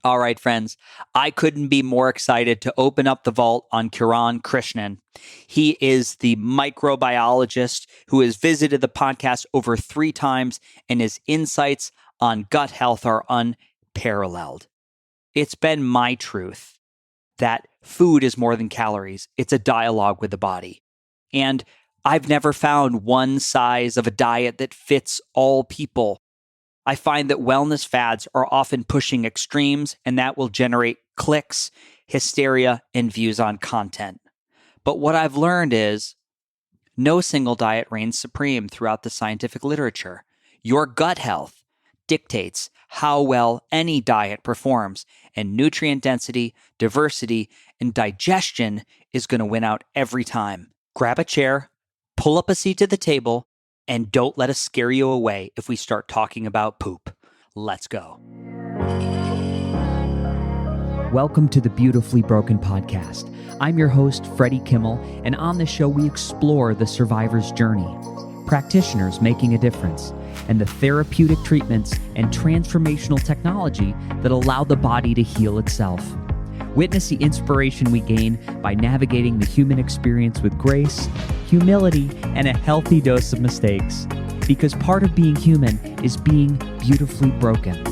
All right, friends, I couldn't be more excited to open up the vault on Kiran Krishnan. He is the microbiologist who has visited the podcast over 3 times, and his insights on gut health are unparalleled. It's been my truth that food is more than calories. It's a dialogue with the body. And I've never found one size of a diet that fits all people. I find that wellness fads are often pushing extremes, and that will generate clicks, hysteria, and views on content. But what I've learned is no single diet reigns supreme throughout the scientific literature. Your gut health dictates how well any diet performs, and nutrient density, diversity, and digestion is going to win out every time. Grab a chair, pull up a seat to the table, and don't let us scare you away if we start talking about poop. Let's go. Welcome to the Beautifully Broken podcast. I'm your host, Freddie Kimmel, and on this show we explore the survivor's journey, practitioners making a difference, and the therapeutic treatments and transformational technology that allow the body to heal itself. Witness the inspiration we gain by navigating the human experience with grace, humility, and a healthy dose of mistakes. Because part of being human is being beautifully broken.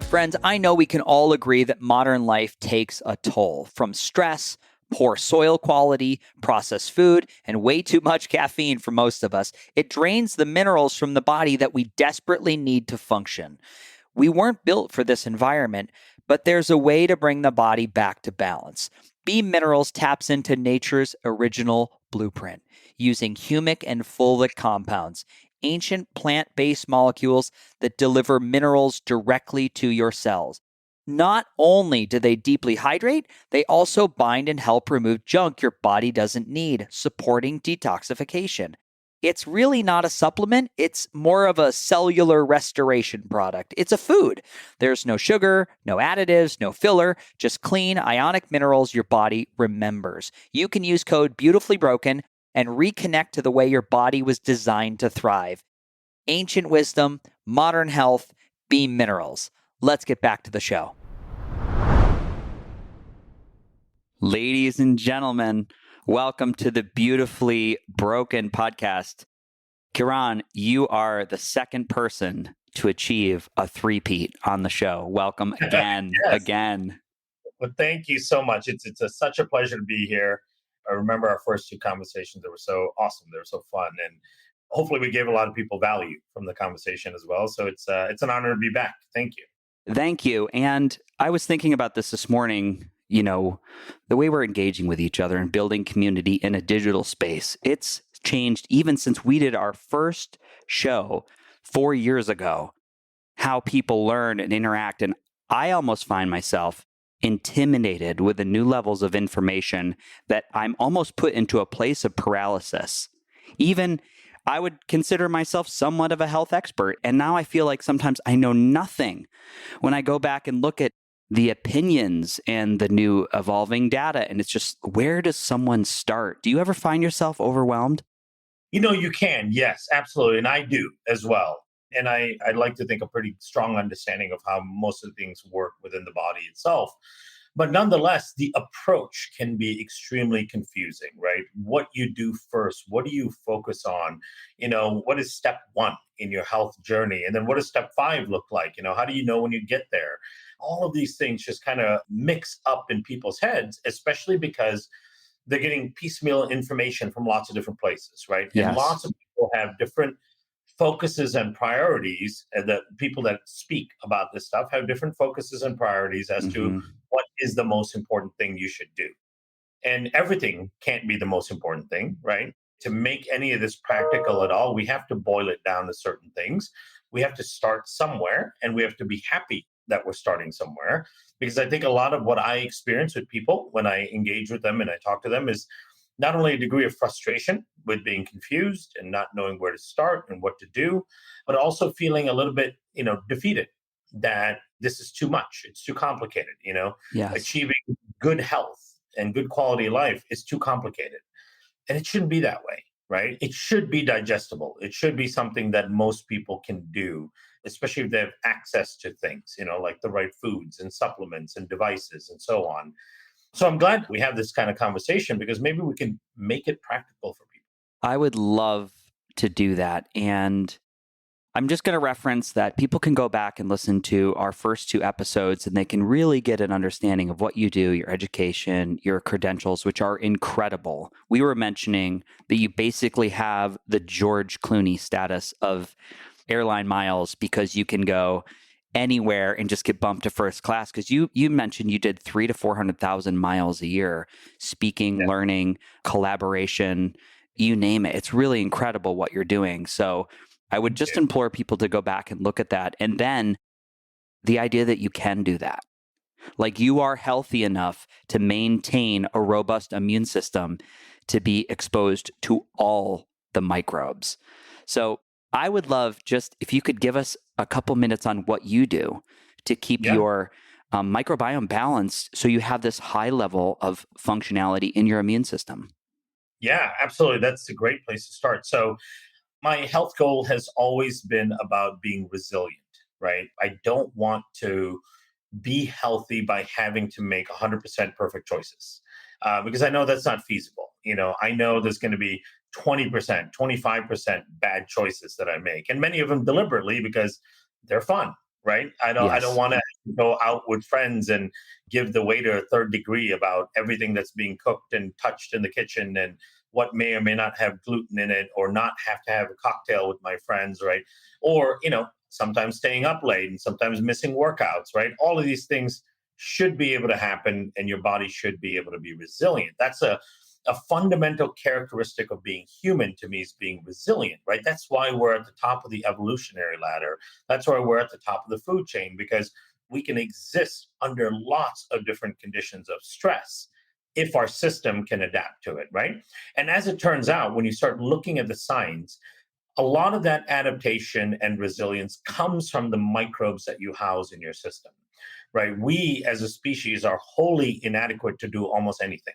Friends, I know we can all agree that modern life takes a toll from stress, poor soil quality, processed food, and way too much caffeine for most of us. It drains the minerals from the body that we desperately need to function. We weren't built for this environment, but there's a way to bring the body back to balance. B Minerals taps into nature's original blueprint, using humic and fulvic compounds, ancient plant-based molecules that deliver minerals directly to your cells. Not only do they deeply hydrate, they also bind and help remove junk your body doesn't need, supporting detoxification. It's really not a supplement. It's more of a cellular restoration product. It's a food. There's no sugar, no additives, no filler, just clean ionic minerals your body remembers. You can use code BeautifullyBroken and reconnect to the way your body was designed to thrive. Ancient wisdom, modern health, B Minerals. Let's get back to the show. Ladies and gentlemen, welcome to the Beautifully Broken podcast. Kiran, you are the second person to achieve a three-peat on the show. Welcome again, again. Well, thank you so much. It's such a pleasure to be here. I remember our first 2 conversations. They were so awesome. They were so fun. And hopefully we gave a lot of people value from the conversation as well. So it's an honor to be back. Thank you. Thank you. And I was thinking about this morning, you know, the way we're engaging with each other and building community in a digital space. It's changed even since we did our first show 4 years ago, how people learn and interact. And I almost find myself intimidated with the new levels of information that I'm almost put into a place of paralysis. Even I would consider myself somewhat of a health expert. And now I feel like sometimes I know nothing when I go back and look at the opinions and the new evolving data. And it's just, where does someone start? Do you ever find yourself overwhelmed? You can. Yes, absolutely. And I do as well. And I'd like to think a pretty strong understanding of how most of the things work within the body itself. But nonetheless, the approach can be extremely confusing, right? What you do first, what do you focus on? What is step 1 in your health journey? And then what does step 5 look like? How do you know when you get there? All of these things just kind of mix up in people's heads, especially because they're getting piecemeal information from lots of different places, right? Yes. And lots of people have different focuses and priorities, and the people that speak about this stuff have different focuses and priorities as to what is the most important thing you should do. And everything can't be the most important thing, right? To make any of this practical at all, we have to boil it down to certain things. We have to start somewhere, and we have to be happy that we're starting somewhere. Because I think a lot of what I experience with people when I engage with them and I talk to them is not only a degree of frustration with being confused and not knowing where to start and what to do, but also feeling a little bit, defeated that this is too much. It's too complicated. Yes. Achieving good health and good quality of life is too complicated. And it shouldn't be that way, right? It should be digestible. It should be something that most people can do, especially if they have access to things, like the right foods and supplements and devices and so on. So I'm glad we have this kind of conversation because maybe we can make it practical for people. I would love to do that. And I'm just going to reference that people can go back and listen to our first 2 episodes and they can really get an understanding of what you do, your education, your credentials, which are incredible. We were mentioning that you basically have the George Clooney status of airline miles because you can go anywhere and just get bumped to first class. Because you mentioned you did 300,000 to 400,000 miles a year, speaking, learning, collaboration, you name it. It's really incredible what you're doing. So I would just implore people to go back and look at that. And then the idea that you can do that. Like you are healthy enough to maintain a robust immune system to be exposed to all the microbes. So I would love just if you could give us a couple minutes on what you do to keep your microbiome balanced so you have this high level of functionality in your immune system. Yeah, absolutely. That's a great place to start. So my health goal has always been about being resilient, right? I don't want to be healthy by having to make 100% perfect choices because I know that's not feasible. I know there's going to be 20%, 25% bad choices that I make, and many of them deliberately because they're fun, right? I don't want to go out with friends and give the waiter a third degree about everything that's being cooked and touched in the kitchen and what may or may not have gluten in it, or not have to have a cocktail with my friends, right? Or, sometimes staying up late and sometimes missing workouts, right? All of these things should be able to happen and your body should be able to be resilient. That's a fundamental characteristic of being human to me, is being resilient, right? That's why we're at the top of the evolutionary ladder. That's why we're at the top of the food chain, because we can exist under lots of different conditions of stress if our system can adapt to it, right? And as it turns out, when you start looking at the science, a lot of that adaptation and resilience comes from the microbes that you house in your system, right? We as a species are wholly inadequate to do almost anything,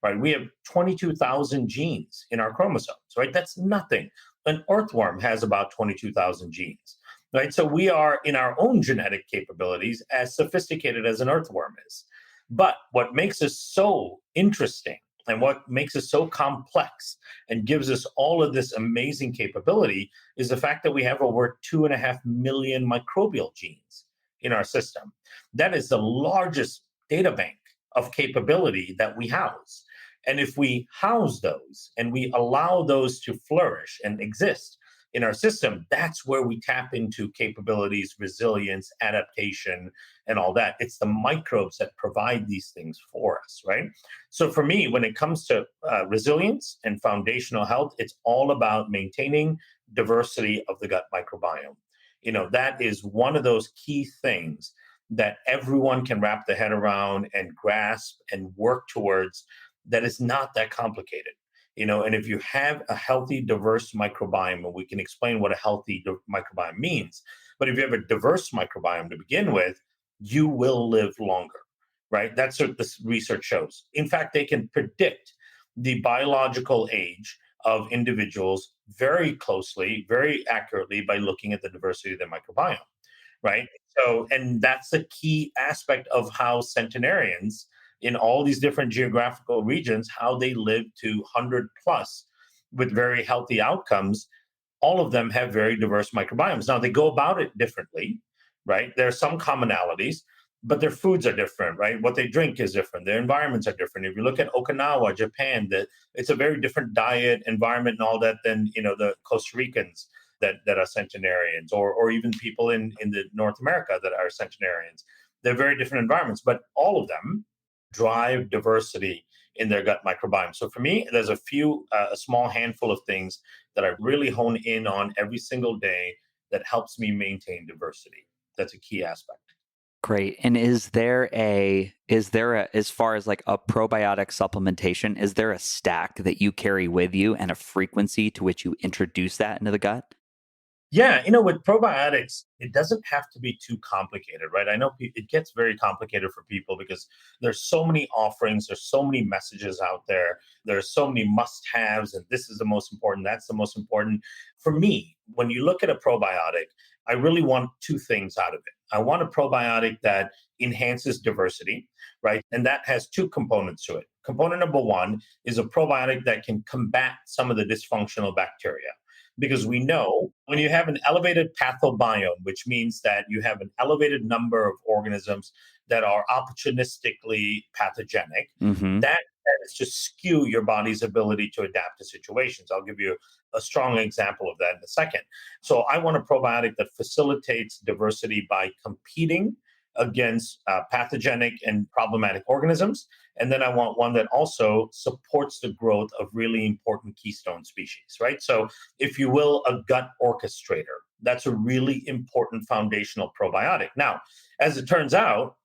right? We have 22,000 genes in our chromosomes, right? That's nothing. An earthworm has about 22,000 genes, right? So we are, in our own genetic capabilities, as sophisticated as an earthworm is. But what makes us so interesting and what makes us so complex and gives us all of this amazing capability is the fact that we have over 2.5 million microbial genes in our system. That is the largest data bank of capability that we house. And if we house those and we allow those to flourish and exist in our system, that's where we tap into capabilities, resilience, adaptation, and all that. It's the microbes that provide these things for us, right? So for me, when it comes to resilience and foundational health, it's all about maintaining diversity of the gut microbiome. That is one of those key things that everyone can wrap their head around and grasp and work towards, that is not that complicated. And if you have a healthy, diverse microbiome, and we can explain what a healthy microbiome means, but if you have a diverse microbiome to begin with, you will live longer, right? That's what this research shows. In fact, they can predict the biological age of individuals very closely, very accurately by looking at the diversity of their microbiome, right? So, and that's a key aspect of how centenarians in all these different geographical regions, how they live to 100 plus with very healthy outcomes. All of them have very diverse microbiomes. Now, they go about it differently, right? There are some commonalities, but their foods are different, right? What they drink is different. Their environments are different. If you look at Okinawa, Japan, that it's a very different diet, environment, and all that than the Costa Ricans that are centenarians, or even people in the North America that are centenarians. They're very different environments, but all of them drive diversity in their gut microbiome. So for me, there's a small handful of things that I really hone in on every single day that helps me maintain diversity. That's a key aspect. Great. And is there as far as like a probiotic supplementation, is there a stack that you carry with you and a frequency to which you introduce that into the gut? Yeah, with probiotics, it doesn't have to be too complicated, right? I know it gets very complicated for people because there's so many offerings, there's so many messages out there, there's so many must-haves, and this is the most important, that's the most important. For me, when you look at a probiotic, I really want two things out of it. I want a probiotic that enhances diversity, right? And that has two components to it. Component number one is a probiotic that can combat some of the dysfunctional bacteria, because we know when you have an elevated pathobiome, which means that you have an elevated number of organisms that are opportunistically pathogenic, Mm-hmm. that tends to skew your body's ability to adapt to situations. I'll give you a strong example of that in a second. So I want a probiotic that facilitates diversity by competing against pathogenic and problematic organisms. And then I want one that also supports the growth of really important keystone species, right? So, if you will, a gut orchestrator. That's a really important foundational probiotic. Now, as it turns out,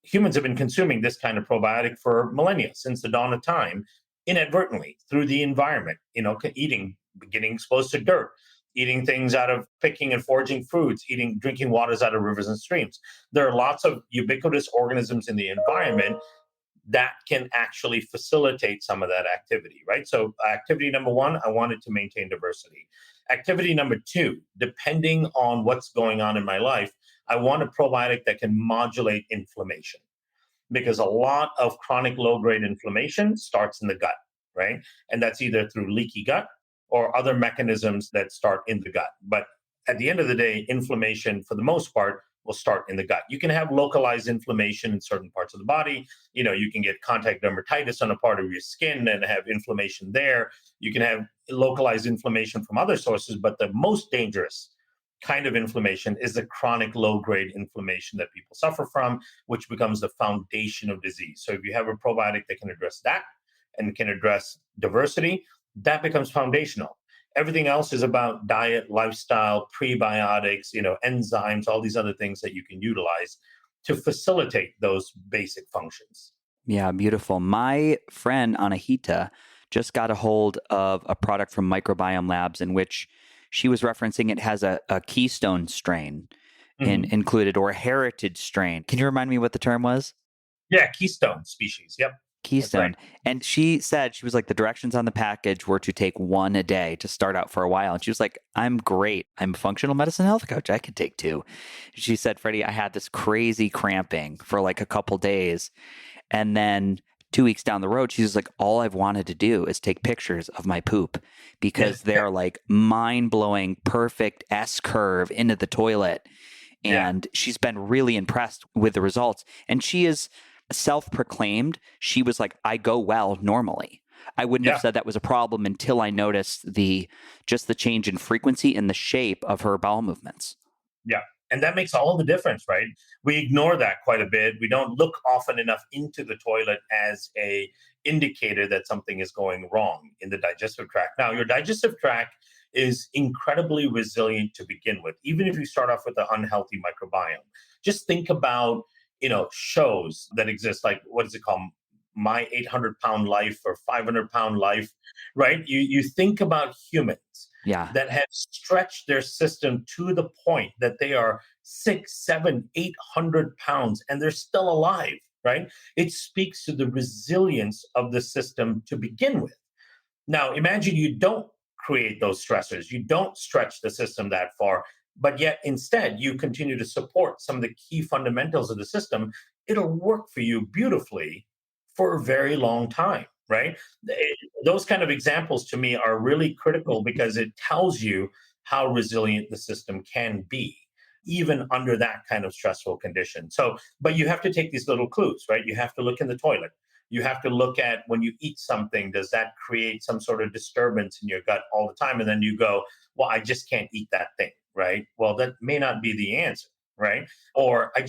humans have been consuming this kind of probiotic for millennia, since the dawn of time, inadvertently through the environment, eating, getting exposed to dirt, eating things out of picking and foraging foods, drinking waters out of rivers and streams. There are lots of ubiquitous organisms in the environment that can actually facilitate some of that activity, right? So, activity number one, I wanted to maintain diversity. Activity number two, depending on what's going on in my life, I want a probiotic that can modulate inflammation, because a lot of chronic low grade inflammation starts in the gut, right? And that's either through leaky gut or other mechanisms that start in the gut. But at the end of the day, inflammation, for the most part, will start in the gut. You can have localized inflammation in certain parts of the body. You can get contact dermatitis on a part of your skin and have inflammation there. You can have localized inflammation from other sources, but the most dangerous kind of inflammation is the chronic low grade inflammation that people suffer from, which becomes the foundation of disease. So if you have a probiotic that can address that and can address diversity, that becomes foundational. Everything else is about diet, lifestyle, prebiotics, enzymes, all these other things that you can utilize to facilitate those basic functions. Yeah, beautiful. My friend Anahita just got a hold of a product from Microbiome Labs in which she was referencing it has a keystone strain Mhm. included, or a heritage strain. Can you remind me what the term was? Yeah, keystone species. Yep, that's right. Keystone. And she said, she was like, the directions on the package were to take one a day to start out for a while. And she was like, I'm great. I'm a functional medicine health coach. I could take two. She said, Freddie, I had this crazy cramping for like a couple days. And then 2 weeks down the road, she's like, all I've wanted to do is take pictures of my poop Yeah, because they're like mind blowing, perfect S curve into the toilet. yeah, And she's been really impressed with the results. And she is self-proclaimed. She was like, I go well normally. I wouldn't have yeah. said that was a problem until I noticed the change in frequency and the shape of her bowel movements. Yeah. And that makes all the difference, right? We ignore that quite a bit. We don't look often enough into the toilet as a indicator that something is going wrong in the digestive tract. Now, your digestive tract is incredibly resilient to begin with, even if you start off with an unhealthy microbiome. Just think about, shows that exist, like what is it called? My 800-pound life or 500-pound life, right? You think about humans Yeah. that have stretched their system to the point that they are 6, 7, 800 pounds and they're still alive, right? It speaks to the resilience of the system to begin with. Now, imagine you don't create those stressors, you don't stretch the system that far, but yet instead you continue to support some of the key fundamentals of the system. It'll work for you beautifully for a very long time, right? Those kind of examples to me are really critical because it tells you how resilient the system can be even under that kind of stressful condition. So, but you have to take these little clues, right? You have to look in the toilet. You have to look at when you eat something, does that create some sort of disturbance in your gut all the time? And then you go, well, I just can't eat that thing, right? Well, that may not be the answer, right? Or I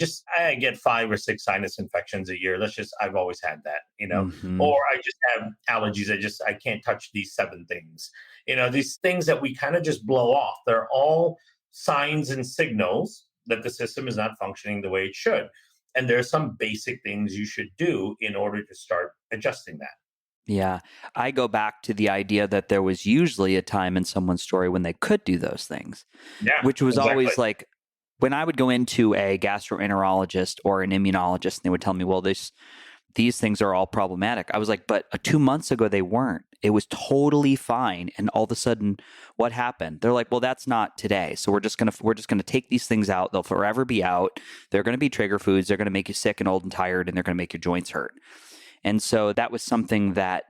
get 5 or 6 sinus infections a year. I've always had that, Mm-hmm. or I just have allergies. I can't touch these 7 things. These things that we kind of just blow off. They're all signs and signals that the system is not functioning the way it should. And there's some basic things you should do in order to start adjusting that. Yeah. I go back to the idea that there was usually a time in someone's story when they could do those things, Yeah, which was exactly. always like when I would go into a gastroenterologist or an immunologist and they would tell me, well, these things are all problematic. I was like, but 2 months ago they weren't. It was totally fine. And all of a sudden, what happened? They're like, well, that's not today. So we're just gonna take these things out. They'll forever be out. They're gonna be trigger foods. They're gonna make you sick and old and tired, and they're gonna make your joints hurt. And so that was something that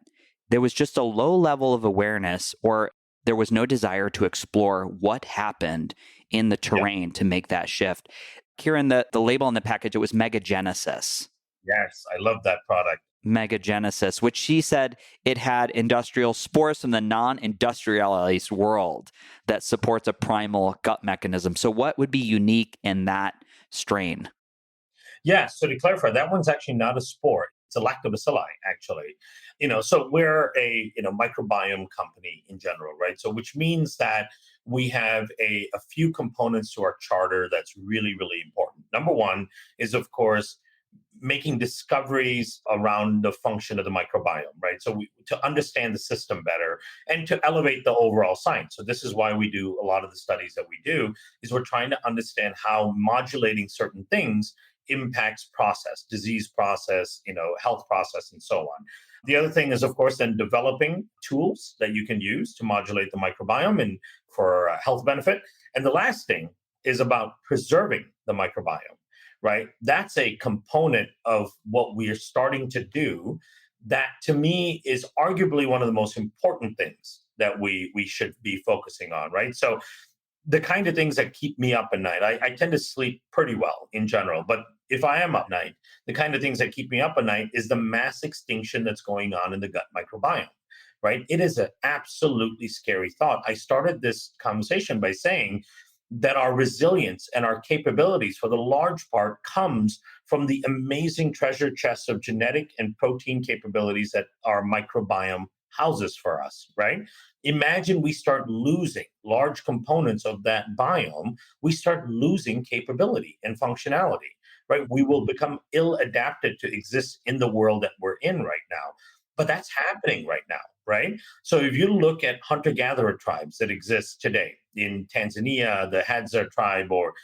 there was just a low level of awareness, or there was no desire to explore what happened in the Yeah. terrain to make that shift. Kiran, the label on the package, it was MegaGenesis. Yes, I love that product. MegaGenesis, which she said it had industrial spores from the non-industrialized world that supports a primal gut mechanism. So what would be unique in that strain? Yeah, so to clarify, that one's actually not a spore. It's a lactobacilli, actually. So we're a microbiome company in general, right? So which means that we have a few components to our charter that's really, really important. Number one is, of course, making discoveries around the function of the microbiome, right? So to understand the system better and to elevate the overall science. So this is why we do a lot of the studies that we do, is we're trying to understand how modulating certain things impacts process, disease process, health process, and so on. The other thing is, of course, then developing tools that you can use to modulate the microbiome and for health benefit. And the last thing is about preserving the microbiome, right? That's a component of what we are starting to do that to me is arguably one of the most important things that we should be focusing on, right? So the kind of things that keep me up at night, I tend to sleep pretty well in general, but if I am up at night, the kind of things that keep me up at night is the mass extinction that's going on in the gut microbiome, right? It is an absolutely scary thought. I started this conversation by saying that our resilience and our capabilities for the large part comes from the amazing treasure chest of genetic and protein capabilities that our microbiome houses for us, right? Imagine we start losing large components of that biome, we start losing capability and functionality, right? We will become ill adapted to exist in the world that we're in right now. But that's happening right now, right? So if you look at hunter gatherer tribes that exist today in Tanzania, the Hadza tribe, or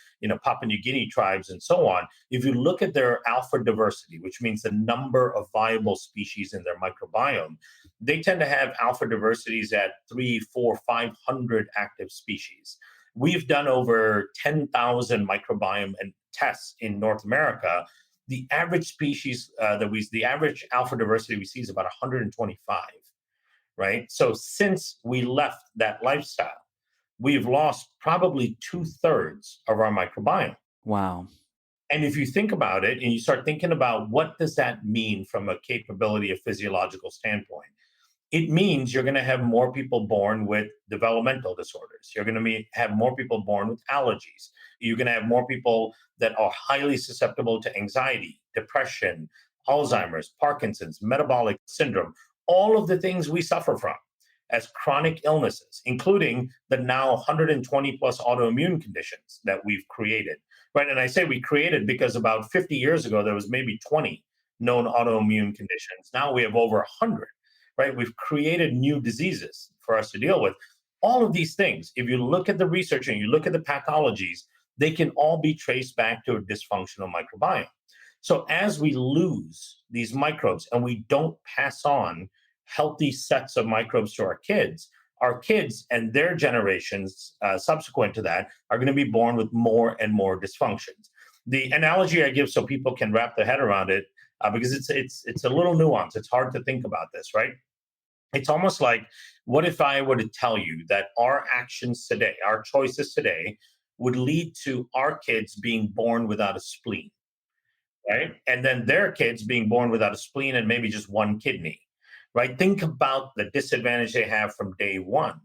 Papua New Guinea tribes, and so on, if you look at their alpha diversity, which means the number of viable species in their microbiome, they tend to have alpha diversities at 3, 4, 500 active species. We've done over 10,000 microbiome and tests in North America. The average species the average alpha diversity we see is about 125, right? So since we left that lifestyle, we've lost probably 2/3 of our microbiome. Wow. And if you think about it and you start thinking about what does that mean from a capability of physiological standpoint, it means you're going to have more people born with developmental disorders. You're going to have more people born with allergies. You're going to have more people that are highly susceptible to anxiety, depression, Alzheimer's, Parkinson's, metabolic syndrome, all of the things we suffer from as chronic illnesses, including the now 120 plus autoimmune conditions that we've created. Right. And I say we created because about 50 years ago, there was maybe 20 known autoimmune conditions. Now we have over 100, right? We've created new diseases for us to deal with. All of these things, if you look at the research and you look at the pathologies, they can all be traced back to a dysfunctional microbiome. So as we lose these microbes and we don't pass on healthy sets of microbes to our kids and their generations subsequent to that are going to be born with more and more dysfunctions. The analogy I give so people can wrap their head around it, because it's a little nuanced. It's hard to think about this, right? It's almost like, what if I were to tell you that our actions today, our choices today, would lead to our kids being born without a spleen, right? And then their kids being born without a spleen and maybe just one kidney, right? Think about the disadvantage they have from day one.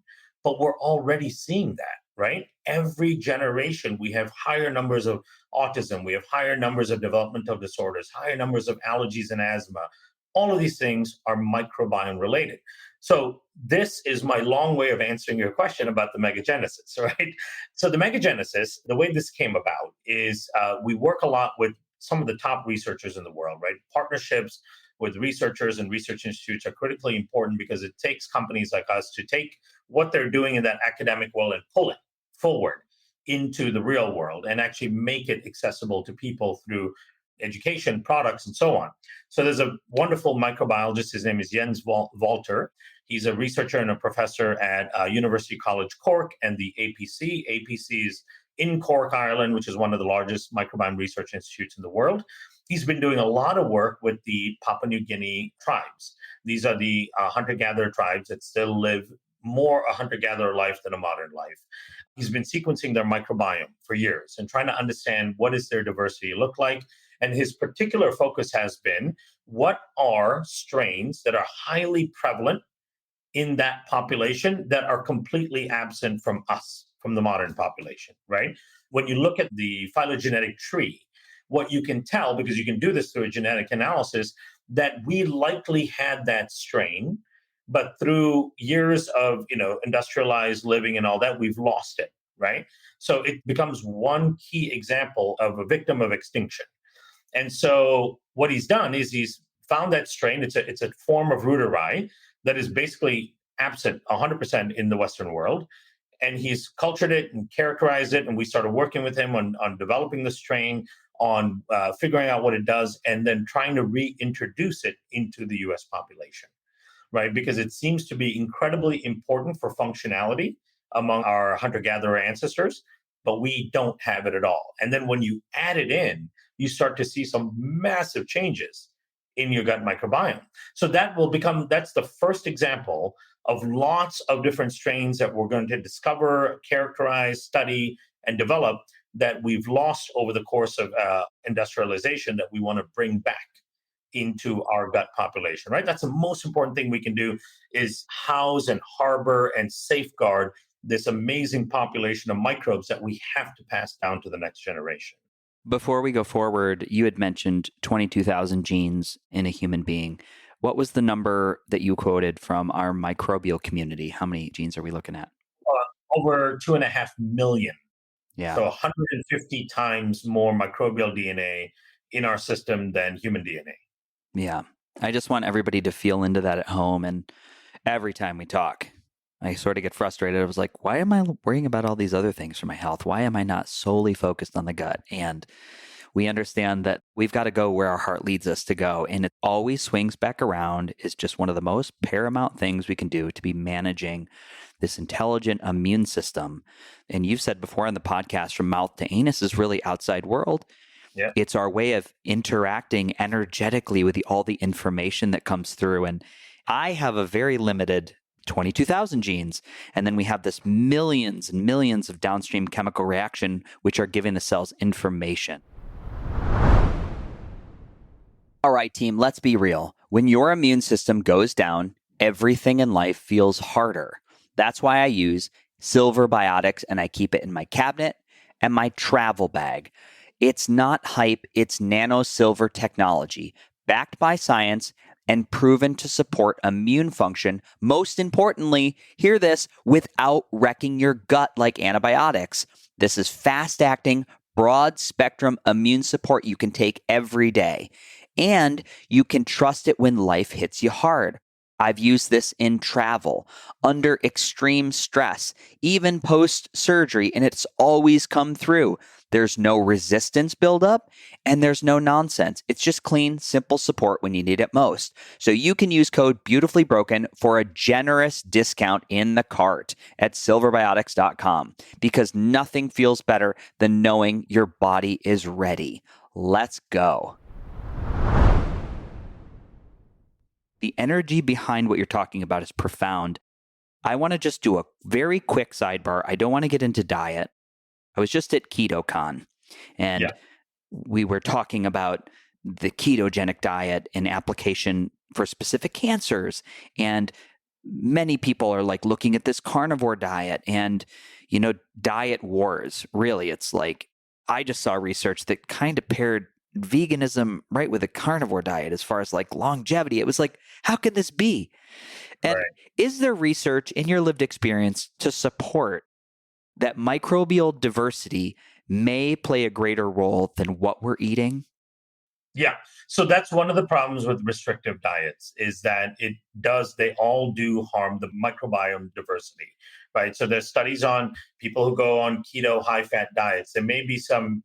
But we're already seeing that, right? Every generation, we have higher numbers of autism, we have higher numbers of developmental disorders, higher numbers of allergies and asthma. All of these things are microbiome related. So this is my long way of answering your question about the MegaGenesis, right? So the MegaGenesis, the way this came about is we work a lot with some of the top researchers in the world, right? Partnerships with researchers and research institutes are critically important because it takes companies like us to take what they're doing in that academic world and pull it forward into the real world and actually make it accessible to people through education, products, and so on. So there's a wonderful microbiologist. His name is Jens Walter. He's a researcher and a professor at University College Cork and the APC. APC is in Cork, Ireland, which is one of the largest microbiome research institutes in the world. He's been doing a lot of work with the Papua New Guinea tribes. These are the hunter-gatherer tribes that still live more a hunter-gatherer life than a modern life. He's been sequencing their microbiome for years and trying to understand what does their diversity look like. And his particular focus has been, what are strains that are highly prevalent in that population that are completely absent from us, from the modern population, right? When you look at the phylogenetic tree, what you can tell, because you can do this through a genetic analysis, that we likely had that strain, but through years of industrialized living and all that, we've lost it, right? So it becomes one key example of a victim of extinction. And so what he's done is he's found that strain. It's a form of ruderi that is basically absent 100% in the Western world. And he's cultured it and characterized it. And we started working with him on developing the strain, on figuring out what it does, and then trying to reintroduce it into the US population, right? Because it seems to be incredibly important for functionality among our hunter-gatherer ancestors, but we don't have it at all. And then when you add it in, you start to see some massive changes in your gut microbiome. So that's the first example of lots of different strains that we're going to discover, characterize, study, and develop that we've lost over the course of industrialization that we want to bring back into our gut population, right? That's the most important thing we can do, is house and harbor and safeguard this amazing population of microbes that we have to pass down to the next generation. Before we go forward, you had mentioned 22,000 genes in a human being. What was the number that you quoted from our microbial community? How many genes are we looking at? Over 2.5 million. Yeah. So 150 times more microbial DNA in our system than human DNA. Yeah. I just want everybody to feel into that at home. And every time we talk, I sort of get frustrated. I was like, why am I worrying about all these other things for my health? Why am I not solely focused on the gut? And we understand that we've got to go where our heart leads us to go. And it always swings back around. Is just one of the most paramount things we can do to be managing this intelligent immune system. And you've said before on the podcast, from mouth to anus is really outside world. Yeah. It's our way of interacting energetically with all the information that comes through. And I have a very limited 22,000 genes. And then we have this millions and millions of downstream chemical reaction, which are giving the cells information. All right, team, let's be real. When your immune system goes down, everything in life feels harder. That's why I use Silver Biotics, and I keep it in my cabinet and my travel bag. It's not hype, it's nano silver technology, backed by science and proven to support immune function. Most importantly, hear this, without wrecking your gut like antibiotics. This is fast-acting, broad-spectrum immune support you can take every day. And you can trust it when life hits you hard. I've used this in travel, under extreme stress, even post-surgery, and it's always come through. There's no resistance buildup, and there's no nonsense. It's just clean, simple support when you need it most. So you can use code BeautifullyBroken for a generous discount in the cart at silverbiotics.com, because nothing feels better than knowing your body is ready. Let's go. The energy behind what you're talking about is profound. I want to just do a very quick sidebar. I don't want to get into diet. I was just at KetoCon, and we were talking about the ketogenic diet and application for specific cancers. And many people are like looking at this carnivore diet and, diet wars. Really, it's like, I just saw research that kind of paired veganism right with a carnivore diet as far as like longevity. It was like, how could this be? And is there research in your lived experience to support that microbial diversity may play a greater role than what we're eating? Yeah. So that's one of the problems with restrictive diets is that they all do harm the microbiome diversity, right? So there's studies on people who go on keto high fat diets. There may be some,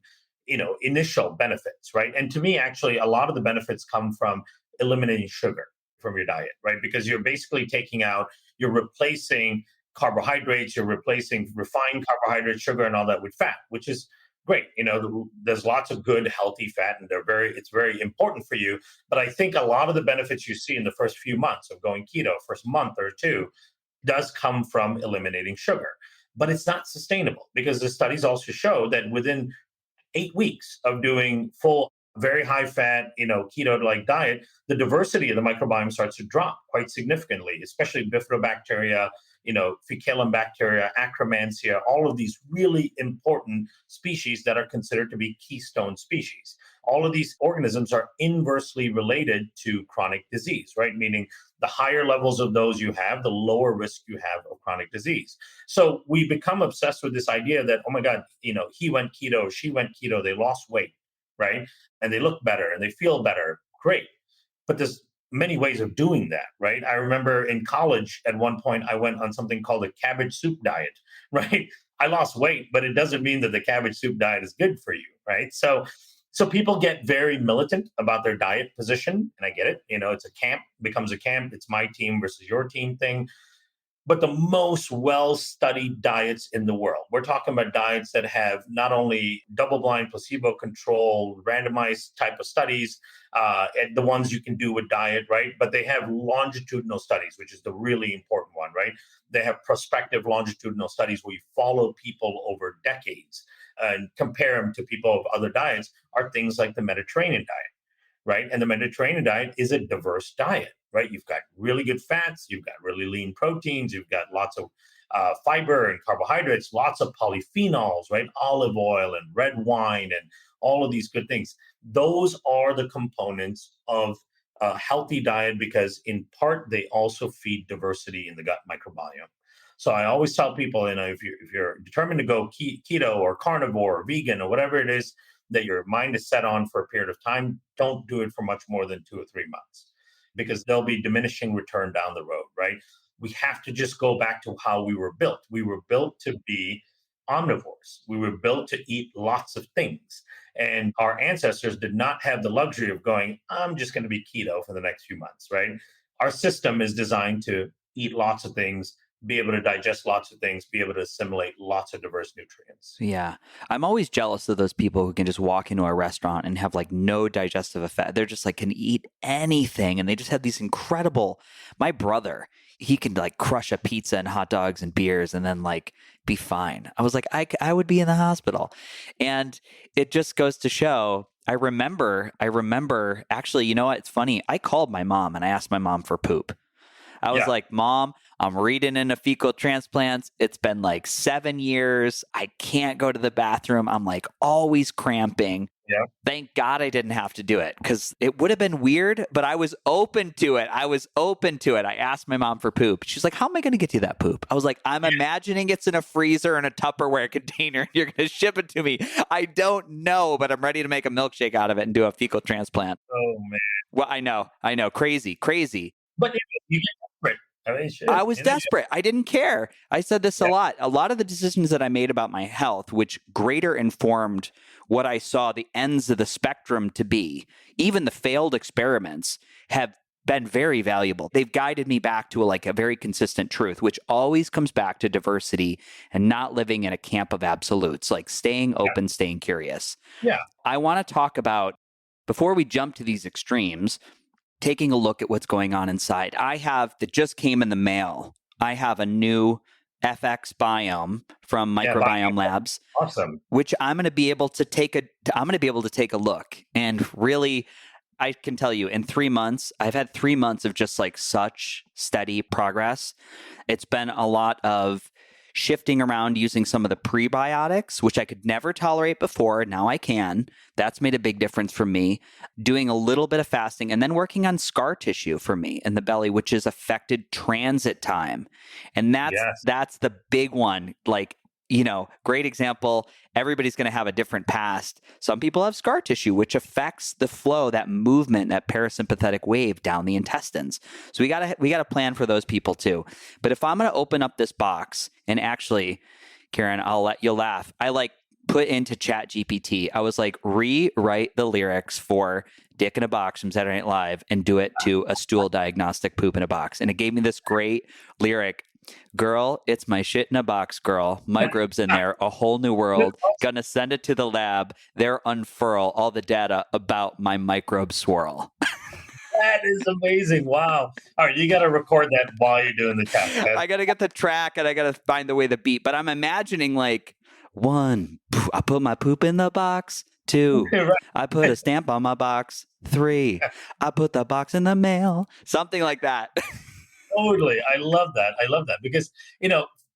initial benefits, right? And to me, actually, a lot of the benefits come from eliminating sugar from your diet, right? Because you're replacing carbohydrates, you're replacing refined carbohydrates, sugar, and all that with fat, which is great. There's lots of good, healthy fat, and it's very important for you. But I think a lot of the benefits you see in the first few months of going keto, first month or two, does come from eliminating sugar. But it's not sustainable because the studies also show that within 8 weeks of doing full, very high fat, keto like diet, the diversity of the microbiome starts to drop quite significantly, especially bifidobacteria, fecalum bacteria, Akkermansia, all of these really important species that are considered to be keystone species. All of these organisms are inversely related to chronic disease, right? Meaning the higher levels of those you have, the lower risk you have of chronic disease. So we become obsessed with this idea that, oh my God, he went keto, she went keto, they lost weight, right? And they look better and they feel better. Great. But there's many ways of doing that, right? I remember in college at one point, I went on something called a cabbage soup diet, right? I lost weight, but it doesn't mean that the cabbage soup diet is good for you, right? So people get very militant about their diet position, and I get it. It's a camp, becomes a camp. It's my team versus your team thing. But the most well-studied diets in the world, we're talking about diets that have not only double-blind, placebo-controlled, randomized type of studies, and the ones you can do with diet, right? But they have longitudinal studies, which is the really important one, right? They have prospective longitudinal studies where you follow people over decades and compare them to people of other diets, are things like the Mediterranean diet, right? And the Mediterranean diet is a diverse diet, right? You've got really good fats, you've got really lean proteins, you've got lots of fiber and carbohydrates, lots of polyphenols, right? Olive oil and red wine and all of these good things. Those are the components of a healthy diet because, in part, they also feed diversity in the gut microbiome. So I always tell people, if you're determined to go keto or carnivore or vegan or whatever it is that your mind is set on for a period of time, don't do it for much more than 2 or 3 months because there'll be diminishing return down the road, right? We have to just go back to how we were built. We were built to be omnivores. We were built to eat lots of things. And our ancestors did not have the luxury of going, I'm just going to be keto for the next few months, right? Our system is designed to eat lots of things, be able to digest lots of things, be able to assimilate lots of diverse nutrients. Yeah. I'm always jealous of those people who can just walk into a restaurant and have like no digestive effect. They're just like can eat anything and they just have these incredible. My brother, he can like crush a pizza and hot dogs and beers and then like be fine. I was like, I would be in the hospital. And it just goes to show. I remember actually, you know what? It's funny. I called my mom and I asked my mom for poop. I was like, Mom, I'm reading into fecal transplants. It's been like 7 years. I can't go to the bathroom. I'm like always cramping. Yeah. Thank God I didn't have to do it because it would have been weird, but I was open to it. I asked my mom for poop. She's like, how am I going to get you that poop? I was like, I'm imagining it's in a freezer in a Tupperware container. You're going to ship it to me. I don't know, but I'm ready to make a milkshake out of it and do a fecal transplant. Oh, man. Well, I know. Crazy. But you get desperate. I was desperate. I didn't care. I said this a lot. A lot of the decisions that I made about my health, which greater informed what I saw the ends of the spectrum to be, even the failed experiments, have been very valuable. They've guided me back to a very consistent truth, which always comes back to diversity and not living in a camp of absolutes, like staying open, staying curious. Yeah. I want to talk about, before we jump to these extremes, taking a look at what's going on inside. That just came in the mail. I have a new FXBiome from Microbiome Labs. Awesome. Which I'm going to be able to take a look. And really, I can tell you in 3 months, I've had 3 months of just like such steady progress. It's been a lot of shifting around using some of the prebiotics, which I could never tolerate before. Now I can. That's made a big difference for me. Doing a little bit of fasting and then working on scar tissue for me in the belly, which has affected transit time. And that's the big one. Like great example. Everybody's going to have a different past. Some people have scar tissue, which affects the flow, that movement, that parasympathetic wave down the intestines. So we gotta plan for those people too. But if I'm going to open up this box, and actually, Kiran, you'll laugh. I put into Chat GPT. I was like, rewrite the lyrics for Dick in a Box from Saturday Night Live and do it to a stool diagnostic poop in a box. And it gave me this great lyric. Girl, it's my shit in a box, girl. Microbes in there, a whole new world. Gonna send it to the lab. There unfurl all the data about my microbe swirl. That is amazing. Wow. All right, you got to record that while you're doing the test. I got to get the track and I got to find the way the beat. But I'm imagining 1, I put my poop in the box. 2, Right. I put a stamp on my box. 3, I put the box in the mail. Something like that. Totally. I love that because,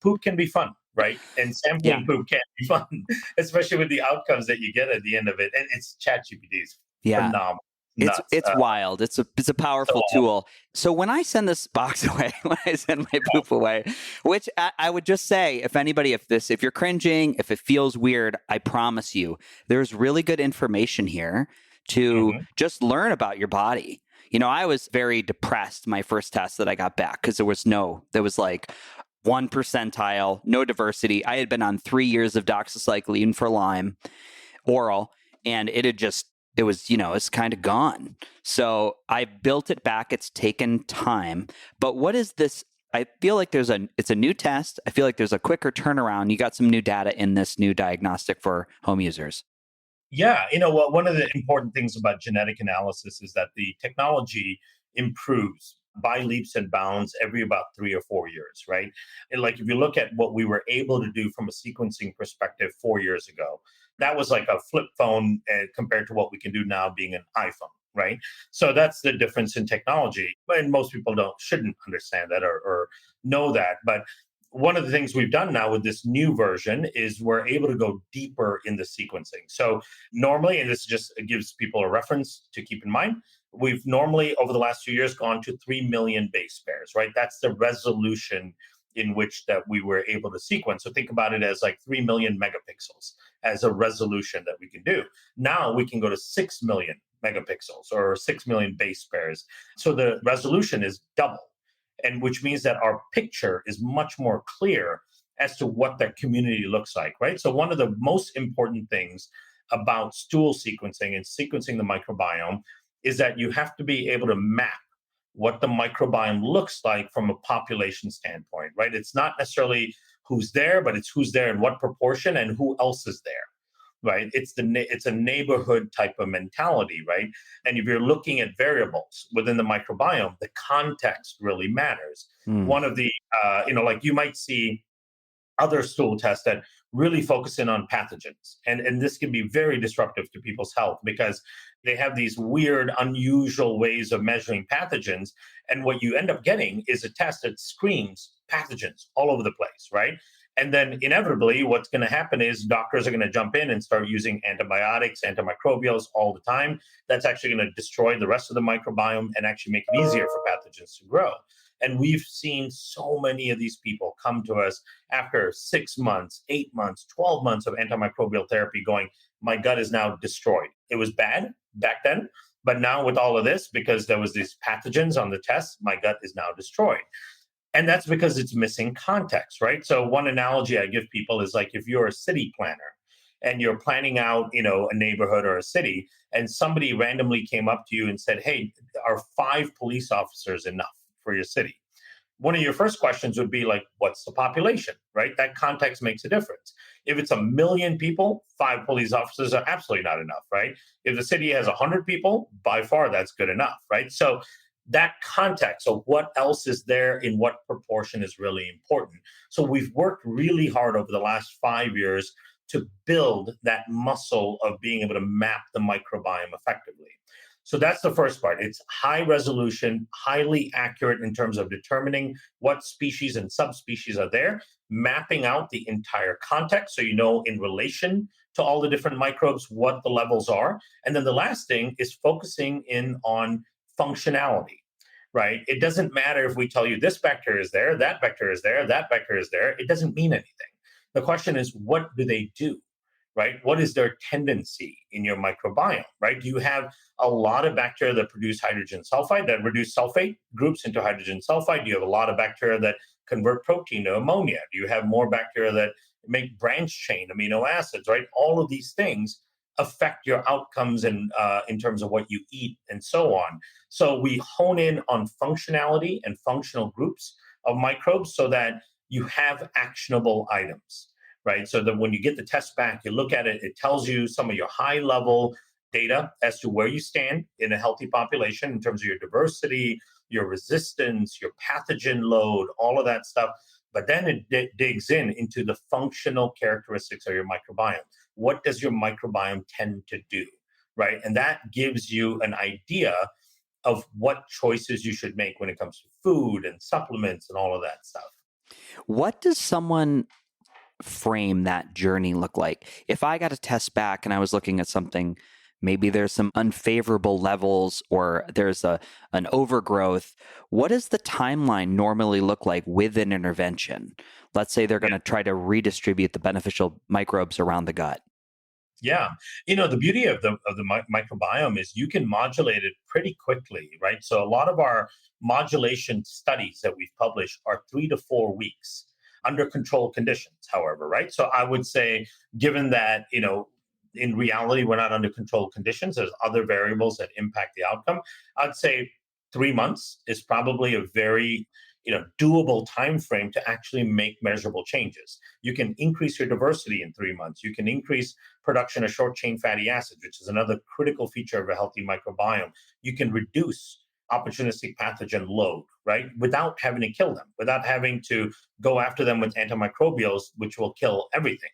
poop can be fun, right? And sampling poop can be fun, especially with the outcomes that you get at the end of it. And it's ChatGPT is phenomenal. It's wild. It's a powerful tool. So when I send this box away, when I send my poop away, which I would just say, if you're cringing, if it feels weird, I promise you, there's really good information here to just learn about your body. I was very depressed my first test that I got back because there was 1 percentile, no diversity. I had been on 3 years of doxycycline for Lyme oral, and it was it's kind of gone. So I built it back. It's taken time. But what is this? I feel like it's a new test. I feel like there's a quicker turnaround. You got some new data in this new diagnostic for home users. Yeah, one of the important things about genetic analysis is that the technology improves by leaps and bounds every about 3 or 4 years, right? And if you look at what we were able to do from a sequencing perspective 4 years ago, that was like a flip phone compared to what we can do now being an iPhone, right? So that's the difference in technology. And most people shouldn't understand that or know that. But one of the things we've done now with this new version is we're able to go deeper in the sequencing. So normally, and this just gives people a reference to keep in mind, we've normally over the last few years gone to 3 million base pairs, right? That's the resolution in which that we were able to sequence. So think about it as 3 million megapixels as a resolution that we can do. Now we can go to 6 million megapixels or 6 million base pairs. So the resolution is double. And which means that our picture is much more clear as to what that community looks like, right? So one of the most important things about stool sequencing and sequencing the microbiome is that you have to be able to map what the microbiome looks like from a population standpoint, right? It's not necessarily who's there, but it's who's there in what proportion and who else is there. Right, it's a neighborhood type of mentality, right? And if you're looking at variables within the microbiome, the context really matters. One of the, you might see other stool tests that really focus in on pathogens, and this can be very disruptive to people's health because they have these weird, unusual ways of measuring pathogens, and what you end up getting is a test that screens pathogens all over the place, right? And then inevitably, what's going to happen is doctors are going to jump in and start using antibiotics, antimicrobials all the time. That's actually going to destroy the rest of the microbiome and actually make it easier for pathogens to grow. And we've seen so many of these people come to us after 6 months, 8 months, 12 months of antimicrobial therapy going, my gut is now destroyed. It was bad back then, but now with all of this, because there was these pathogens on the test, my gut is now destroyed. And that's because it's missing context, right? So one analogy I give people is if you're a city planner and you're planning out, a neighborhood or a city, and somebody randomly came up to you and said, hey, are 5 police officers enough for your city? One of your first questions would be what's the population, right? That context makes a difference. If it's 1 million people, 5 police officers are absolutely not enough, right? If the city has 100 people, by far that's good enough, right? So that context of what else is there in what proportion is really important. So we've worked really hard over the last 5 years to build that muscle of being able to map the microbiome effectively. So that's the first part. It's high resolution, highly accurate in terms of determining what species and subspecies are there, mapping out the entire context so you know in relation to all the different microbes what the levels are. And then the last thing is focusing in on functionality, right? It doesn't matter if we tell you this vector is there, that vector is there, that vector is there. It doesn't mean anything. The question is, what do they do? Right? What is their tendency in your microbiome? Right? Do you have a lot of bacteria that produce hydrogen sulfide, that reduce sulfate groups into hydrogen sulfide? Do you have a lot of bacteria that convert protein to ammonia? Do you have more bacteria that make branch chain amino acids? Right? All of these things affect your outcomes in terms of what you eat and so on. So we hone in on functionality and functional groups of microbes so that you have actionable items, right? So that when you get the test back, you look at it, it tells you some of your high level data as to where you stand in a healthy population in terms of your diversity, your resistance, your pathogen load, all of that stuff. But then it digs into the functional characteristics of your microbiome. What does your microbiome tend to do, right? And that gives you an idea of what choices you should make when it comes to food and supplements and all of that stuff. What does someone frame that journey look like? If I got a test back and I was looking at something, maybe there's some unfavorable levels or there's an overgrowth, what does the timeline normally look like with an intervention? Let's say they're going to try to redistribute the beneficial microbes around the gut. Yeah, the beauty of the microbiome is you can modulate it pretty quickly, right? So a lot of our modulation studies that we've published are 3 to 4 weeks under controlled conditions. However, right? So I would say, given that in reality we're not under controlled conditions, there's other variables that impact the outcome. I'd say 3 months is probably a very doable time frame to actually make measurable changes. You can increase your diversity in 3 months. You can increase production of short chain fatty acids, which is another critical feature of a healthy microbiome. You can reduce opportunistic pathogen load, right? Without having to kill them, without having to go after them with antimicrobials, which will kill everything,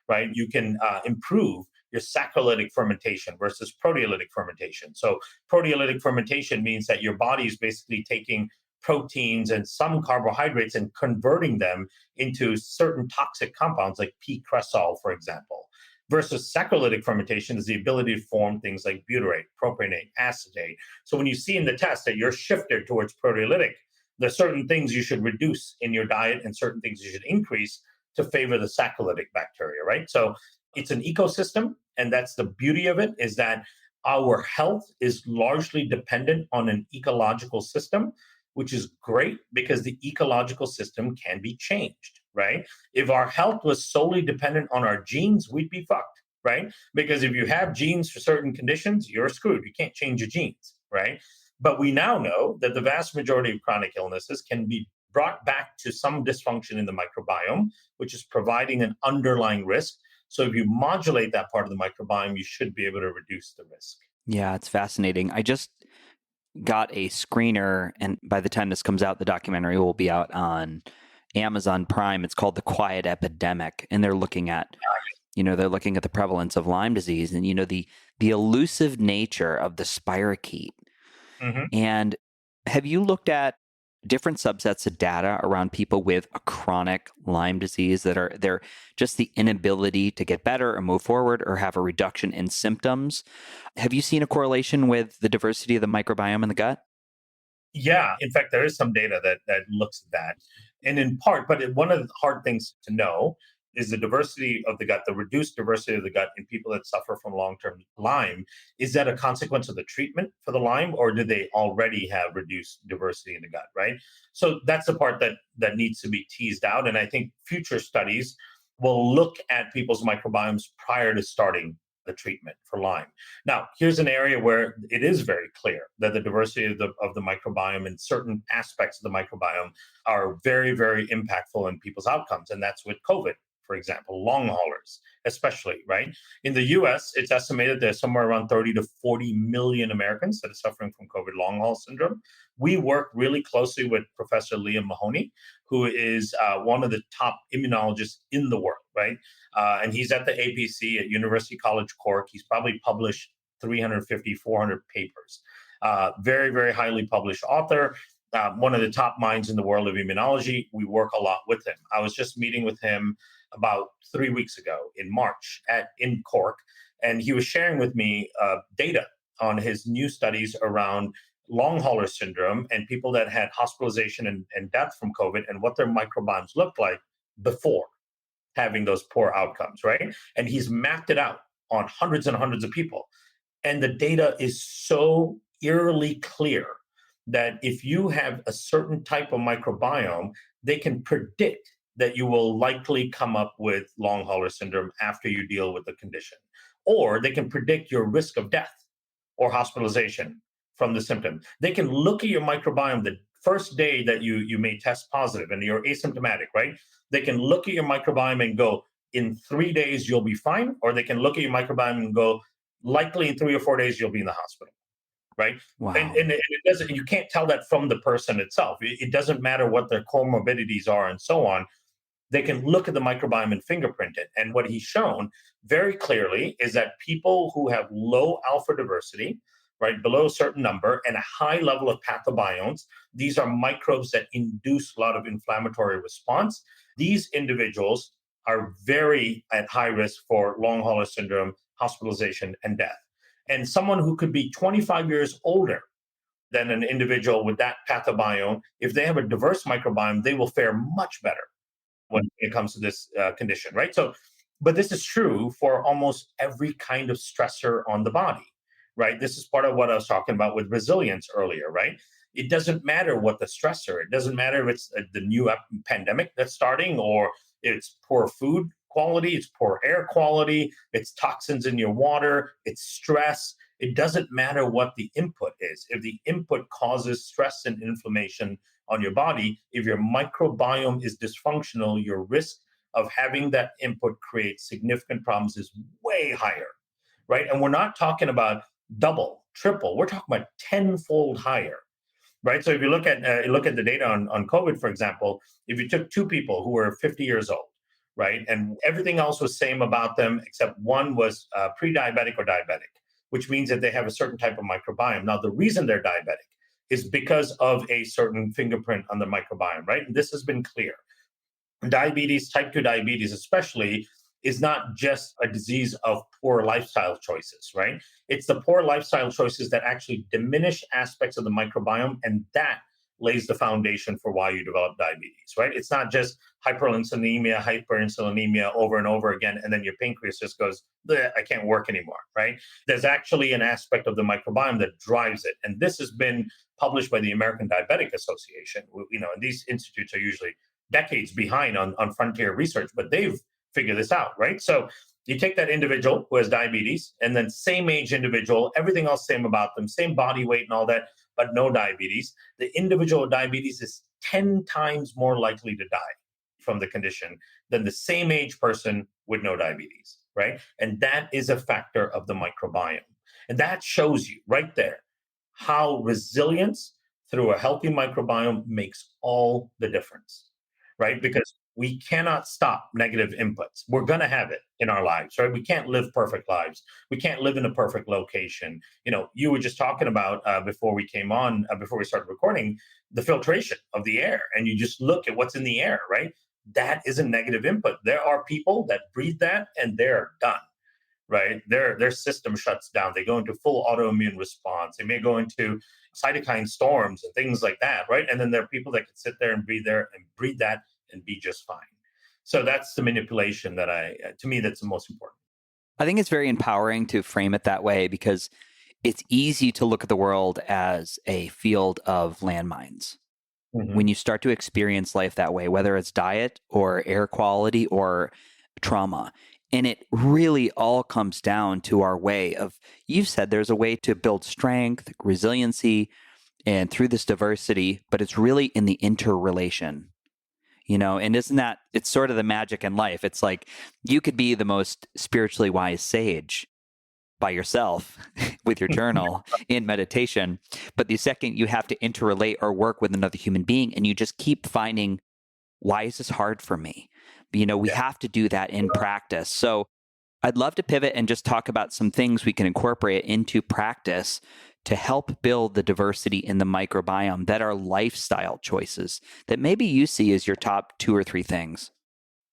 right? You can improve your saccharolytic fermentation versus proteolytic fermentation. So proteolytic fermentation means that your body is basically taking proteins and some carbohydrates and converting them into certain toxic compounds like p-cresol, for example. Versus saccharolytic fermentation is the ability to form things like butyrate, propionate, acetate. So when you see in the test that you're shifted towards proteolytic, there's certain things you should reduce in your diet and certain things you should increase to favor the saccharolytic bacteria, right? So it's an ecosystem, and that's the beauty of it, is that our health is largely dependent on an ecological system, which is great because the ecological system can be changed, right? If our health was solely dependent on our genes, we'd be fucked, right? Because if you have genes for certain conditions, you're screwed. You can't change your genes, right? But we now know that the vast majority of chronic illnesses can be brought back to some dysfunction in the microbiome, which is providing an underlying risk. So if you modulate that part of the microbiome, you should be able to reduce the risk. Yeah, it's fascinating. I just got a screener, and by the time this comes out, the documentary will be out on Amazon Prime. It's called The Quiet Epidemic, and they're looking at the prevalence of Lyme disease and the elusive nature of the spirochete. Mm-hmm. And have you looked at different subsets of data around people with a chronic Lyme disease that are they're just the inability to get better or move forward or have a reduction in symptoms? Have you seen a correlation with the diversity of the microbiome in the gut? Yeah, in fact, there is some data that looks at that, and in part, but one of the hard things to know is the diversity of the gut, the reduced diversity of the gut in people that suffer from long-term Lyme. Is that a consequence of the treatment for the Lyme, or do they already have reduced diversity in the gut? Right. So that's the part that needs to be teased out, and I think future studies will look at people's microbiomes prior to starting the treatment for Lyme. Now, here's an area where it is very clear that the diversity of the microbiome and certain aspects of the microbiome are very, very impactful in people's outcomes. And that's with COVID, for example, long haulers, especially, right? In the US, it's estimated there's somewhere around 30 to 40 million Americans that are suffering from COVID long haul syndrome. We work really closely with Professor Liam Mahoney, who is one of the top immunologists in the world, right? And he's at the APC at University College Cork. He's probably published 350, 400 papers. Very, very highly published author. One of the top minds in the world of immunology. We work a lot with him. I was just meeting with him about 3 weeks ago in March in Cork, and he was sharing with me data on his new studies around long hauler syndrome and people that had hospitalization and death from COVID and what their microbiomes looked like before. having those poor outcomes, right? And he's mapped it out on hundreds and hundreds of people. And the data is so eerily clear that if you have a certain type of microbiome, they can predict that you will likely come up with long hauler syndrome after you deal with the condition. Or they can predict your risk of death or hospitalization from the symptom. They can look at your microbiome the first day that you may test positive and you're asymptomatic, right? They can look at your microbiome and go, in 3 days, you'll be fine. Or they can look at your microbiome and go, likely in 3 or 4 days, you'll be in the hospital, right? Wow. And it doesn't, you can't tell that from the person itself. It doesn't matter what their comorbidities are and so on. They can look at the microbiome and fingerprint it. And what he's shown very clearly is that people who have low alpha diversity, right, below a certain number, and a high level of pathobionts, these are microbes that induce a lot of inflammatory response. These individuals are very at high risk for long hauler syndrome, hospitalization, and death. And someone who could be 25 years older than an individual with that pathobiome, if they have a diverse microbiome, they will fare much better when it comes to this condition, right? So, but this is true for almost every kind of stressor on the body, right? This is part of what I was talking about with resilience earlier, right? It doesn't matter what the stressor. It doesn't matter if it's the new pandemic that's starting, or it's poor food quality, it's poor air quality, it's toxins in your water, it's stress. It doesn't matter what the input is. If the input causes stress and inflammation on your body, if your microbiome is dysfunctional, your risk of having that input create significant problems is way higher, right? And we're not talking about double, triple. We're talking about tenfold higher, right? So if you look at the data on COVID, for example, if you took two people who were 50 years old, right, and everything else was same about them except one was pre-diabetic or diabetic, which means that they have a certain type of microbiome. Now, the reason they're diabetic is because of a certain fingerprint on the microbiome, right? And this has been clear. Diabetes, type 2 diabetes especially, is not just a disease of poor lifestyle choices, right? It's the poor lifestyle choices that actually diminish aspects of the microbiome, and that lays the foundation for why you develop diabetes, right? It's not just hyperinsulinemia over and over again, and then your pancreas just goes, I can't work anymore, right? There's actually an aspect of the microbiome that drives it. And this has been published by the American Diabetic Association. And these institutes are usually decades behind on frontier research, but they've figured this out, right? So you take that individual who has diabetes, and then same age individual, everything else same about them, same body weight and all that, but no diabetes. The individual with diabetes is 10 times more likely to die from the condition than the same age person with no diabetes, right? And that is a factor of the microbiome. And that shows you right there how resilience through a healthy microbiome makes all the difference, right? Because we cannot stop negative inputs. We're going to have it in our lives, right? We can't live perfect lives. We can't live in a perfect location. You were just talking about before we came on, before we started recording, the filtration of the air. And you just look at what's in the air, right? That is a negative input. There are people that breathe that and they're done, right? Their system shuts down. They go into full autoimmune response. They may go into cytokine storms and things like that, right? And then there are people that can sit there and breathe that and be just fine. So that's the manipulation to me, that's the most important. I think it's very empowering to frame it that way, because it's easy to look at the world as a field of landmines. Mm-hmm. When you start to experience life that way, whether it's diet or air quality or trauma. And it really all comes down to our way of, you've said there's a way to build strength, resiliency, and through this diversity, but it's really in the interrelation. And isn't that, it's sort of the magic in life. It's like you could be the most spiritually wise sage by yourself with your journal in meditation, but the second you have to interrelate or work with another human being, and you just keep finding, why is this hard for me? We have to do that in practice. So I'd love to pivot and just talk about some things we can incorporate into practice to help build the diversity in the microbiome that are lifestyle choices that maybe you see as your top 2 or 3 things.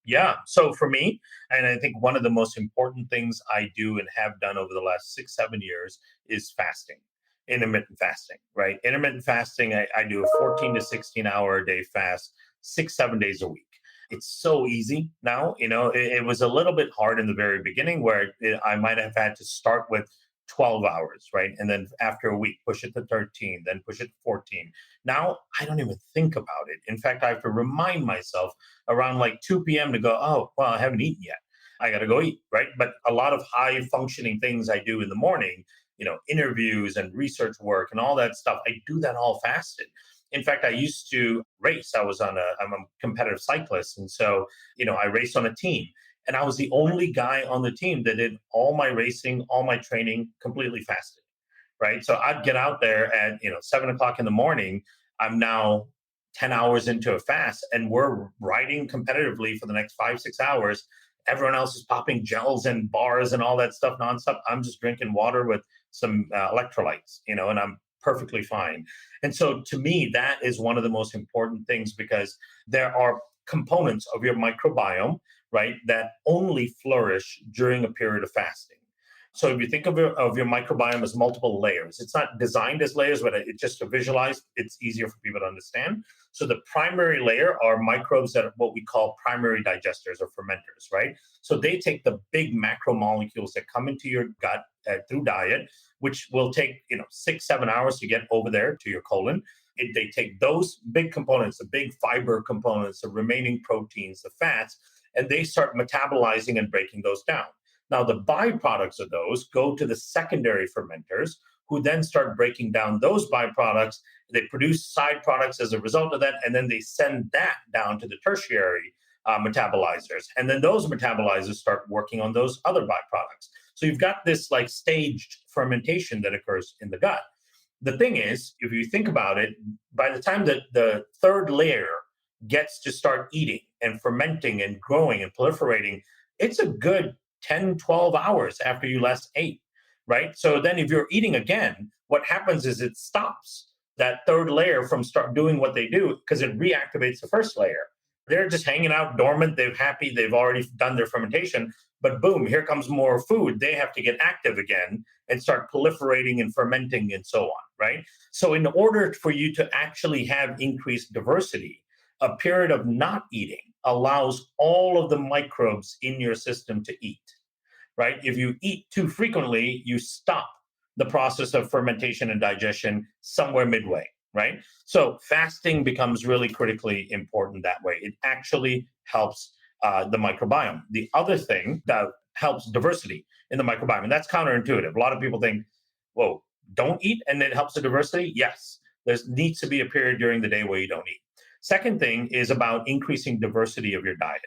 Yeah. So for me, and I think one of the most important things I do and have done over the last 6-7 years is fasting, intermittent fasting, right? Intermittent fasting, I do a 14 to 16 hour a day fast, 6-7 days a week. It's so easy now. It was a little bit hard in the very beginning where I might have had to start with 12 hours, right? And then after a week, push it to 13, then push it to 14. Now I don't even think about it. In fact, I have to remind myself around like 2 p.m. to go, oh, well, I haven't eaten yet. I got to go eat, right? But a lot of high functioning things I do in the morning, interviews and research work and all that stuff, I do that all fasted. In fact, I used to race. I'm a competitive cyclist. And so, I raced on a team. And I was the only guy on the team that did all my racing, all my training completely fasted, right? So I'd get out there at, 7 o'clock in the morning. I'm now 10 hours into a fast and we're riding competitively for the next 5, 6 hours. Everyone else is popping gels and bars and all that stuff nonstop. I'm just drinking water with some electrolytes, and I'm perfectly fine. And so to me, that is one of the most important things because there are components of your microbiome, right, that only flourish during a period of fasting. So if you think of your microbiome as multiple layers, it's not designed as layers, but it's just to visualize, it's easier for people to understand. So the primary layer are microbes that are what we call primary digesters or fermenters, right? So they take the big macromolecules that come into your gut through diet, which will take 6, 7 hours to get over there to your colon. They take those big components, the big fiber components, the remaining proteins, the fats, and they start metabolizing and breaking those down. Now, the byproducts of those go to the secondary fermenters, who then start breaking down those byproducts. They produce side products as a result of that, and then they send that down to the tertiary metabolizers. And then those metabolizers start working on those other byproducts. So you've got this like staged fermentation that occurs in the gut. The thing is, if you think about it, by the time that the third layer gets to start eating and fermenting and growing and proliferating, it's a good 10, 12 hours after you last ate, right? So then if you're eating again, what happens is it stops that third layer from start doing what they do because it reactivates the first layer. They're just hanging out dormant. They're happy. They've already done their fermentation. But boom, here comes more food. They have to get active again and start proliferating and fermenting and so on, right? So in order for you to actually have increased diversity, a period of not eating allows all of the microbes in your system to eat, right? If you eat too frequently, you stop the process of fermentation and digestion somewhere midway, right? So fasting becomes really critically important that way. It actually helps the microbiome. The other thing that helps diversity in the microbiome, and that's counterintuitive. A lot of people think, whoa, don't eat and it helps the diversity. Yes, there needs to be a period during the day where you don't eat. Second thing is about increasing diversity of your diet,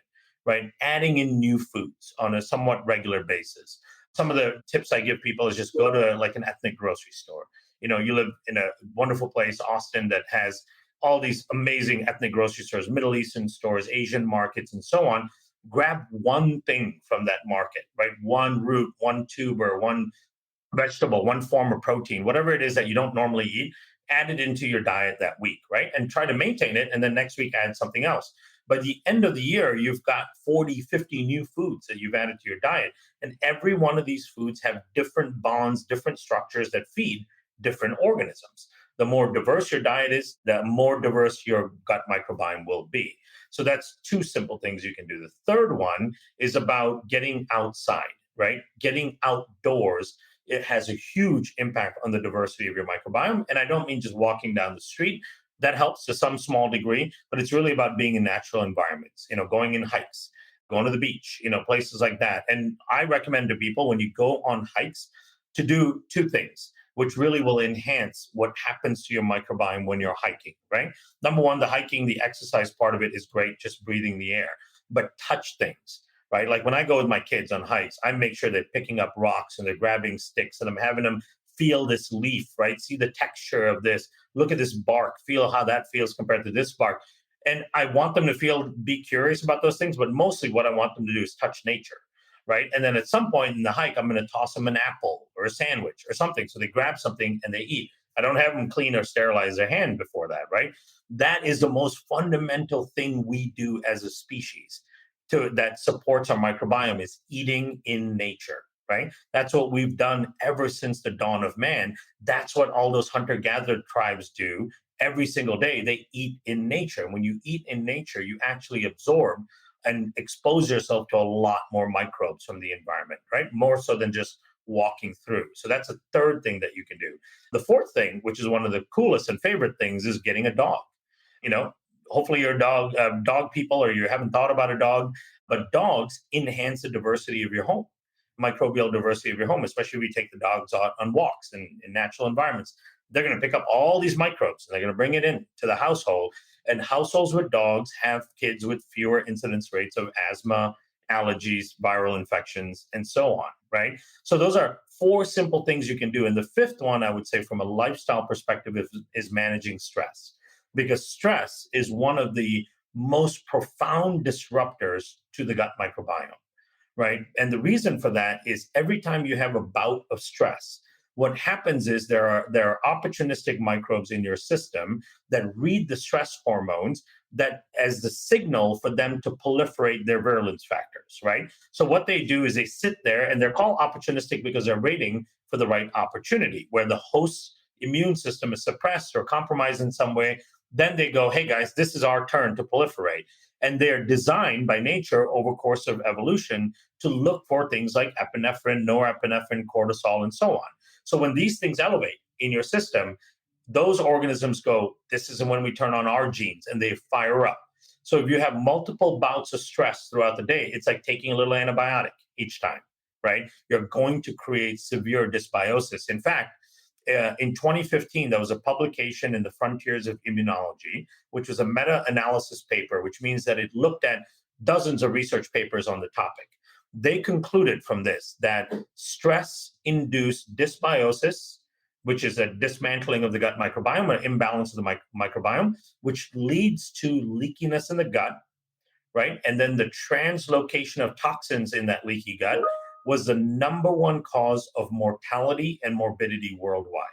right? Adding in new foods on a somewhat regular basis. Some of the tips I give people is just go to like an ethnic grocery store. You live in a wonderful place, Austin, that has all these amazing ethnic grocery stores, Middle Eastern stores, Asian markets, and so on. Grab one thing from that market, right? One root, one tuber, one vegetable, one form of protein, whatever it is that you don't normally eat, add it into your diet that week, right? And try to maintain it. And then next week, add something else. By the end of the year, you've got 40, 50 new foods that you've added to your diet. And every one of these foods have different bonds, different structures that feed different organisms. The more diverse your diet is, the more diverse your gut microbiome will be. So that's two simple things you can do. The third one is about getting outside, right? Getting outdoors. It has a huge impact on the diversity of your microbiome. And I don't mean just walking down the street. That helps to some small degree, but it's really about being in natural environments, going in hikes, going to the beach, places like that. And I recommend to people when you go on hikes to do two things, which really will enhance what happens to your microbiome when you're hiking, right? Number one, the hiking, the exercise part of it is great, just breathing the air, but touch things. Right? Like when I go with my kids on hikes, I make sure they're picking up rocks and they're grabbing sticks and I'm having them feel this leaf, right? See the texture of this. Look at this bark. Feel how that feels compared to this bark. And I want them to be curious about those things, but mostly what I want them to do is touch nature, right? And then at some point in the hike, I'm going to toss them an apple or a sandwich or something. So they grab something and they eat. I don't have them clean or sterilize their hand before that, right? That is the most fundamental thing we do as a species that supports our microbiome is eating in nature, right? That's what we've done ever since the dawn of man. That's what all those hunter-gatherer tribes do every single day, they eat in nature. When you eat in nature, you actually absorb and expose yourself to a lot more microbes from the environment, right? More so than just walking through. So that's a third thing that you can do. The fourth thing, which is one of the coolest and favorite things, is getting a dog. You know, hopefully you're dog people, or you haven't thought about a dog, but dogs enhance the diversity of your home, microbial diversity of your home, especially if you take the dogs out on walks in natural environments. They're going to pick up all these microbes and they're going to bring it in to the household. And households with dogs have kids with fewer incidence rates of asthma, allergies, viral infections, and so on, right? So those are four simple things you can do. And the fifth one, I would say, from a lifestyle perspective, is managing stress, because stress is one of the most profound disruptors to the gut microbiome, right? And the reason for that is every time you have a bout of stress, what happens is there are opportunistic microbes in your system that read the stress hormones that as the signal for them to proliferate their virulence factors, right? So what they do is they sit there, and they're called opportunistic because they're waiting for the right opportunity where the host's immune system is suppressed or compromised in some way. Then they go, hey guys, this is our turn to proliferate. And they're designed by nature over course of evolution to look for things like epinephrine, norepinephrine, cortisol, and so on. So when these things elevate in your system, those organisms go, this is when we turn on our genes, and they fire up. So if you have multiple bouts of stress throughout the day, it's like taking a little antibiotic each time, right? You're going to create severe dysbiosis. In fact, in 2015, there was a publication in the Frontiers of Immunology, which was a meta-analysis paper, which means that it looked at dozens of research papers on the topic. They concluded from this that stress-induced dysbiosis, which is a dismantling of the gut microbiome, an imbalance of the microbiome, which leads to leakiness in the gut, right? And then the translocation of toxins in that leaky gut was the number one cause of mortality and morbidity worldwide,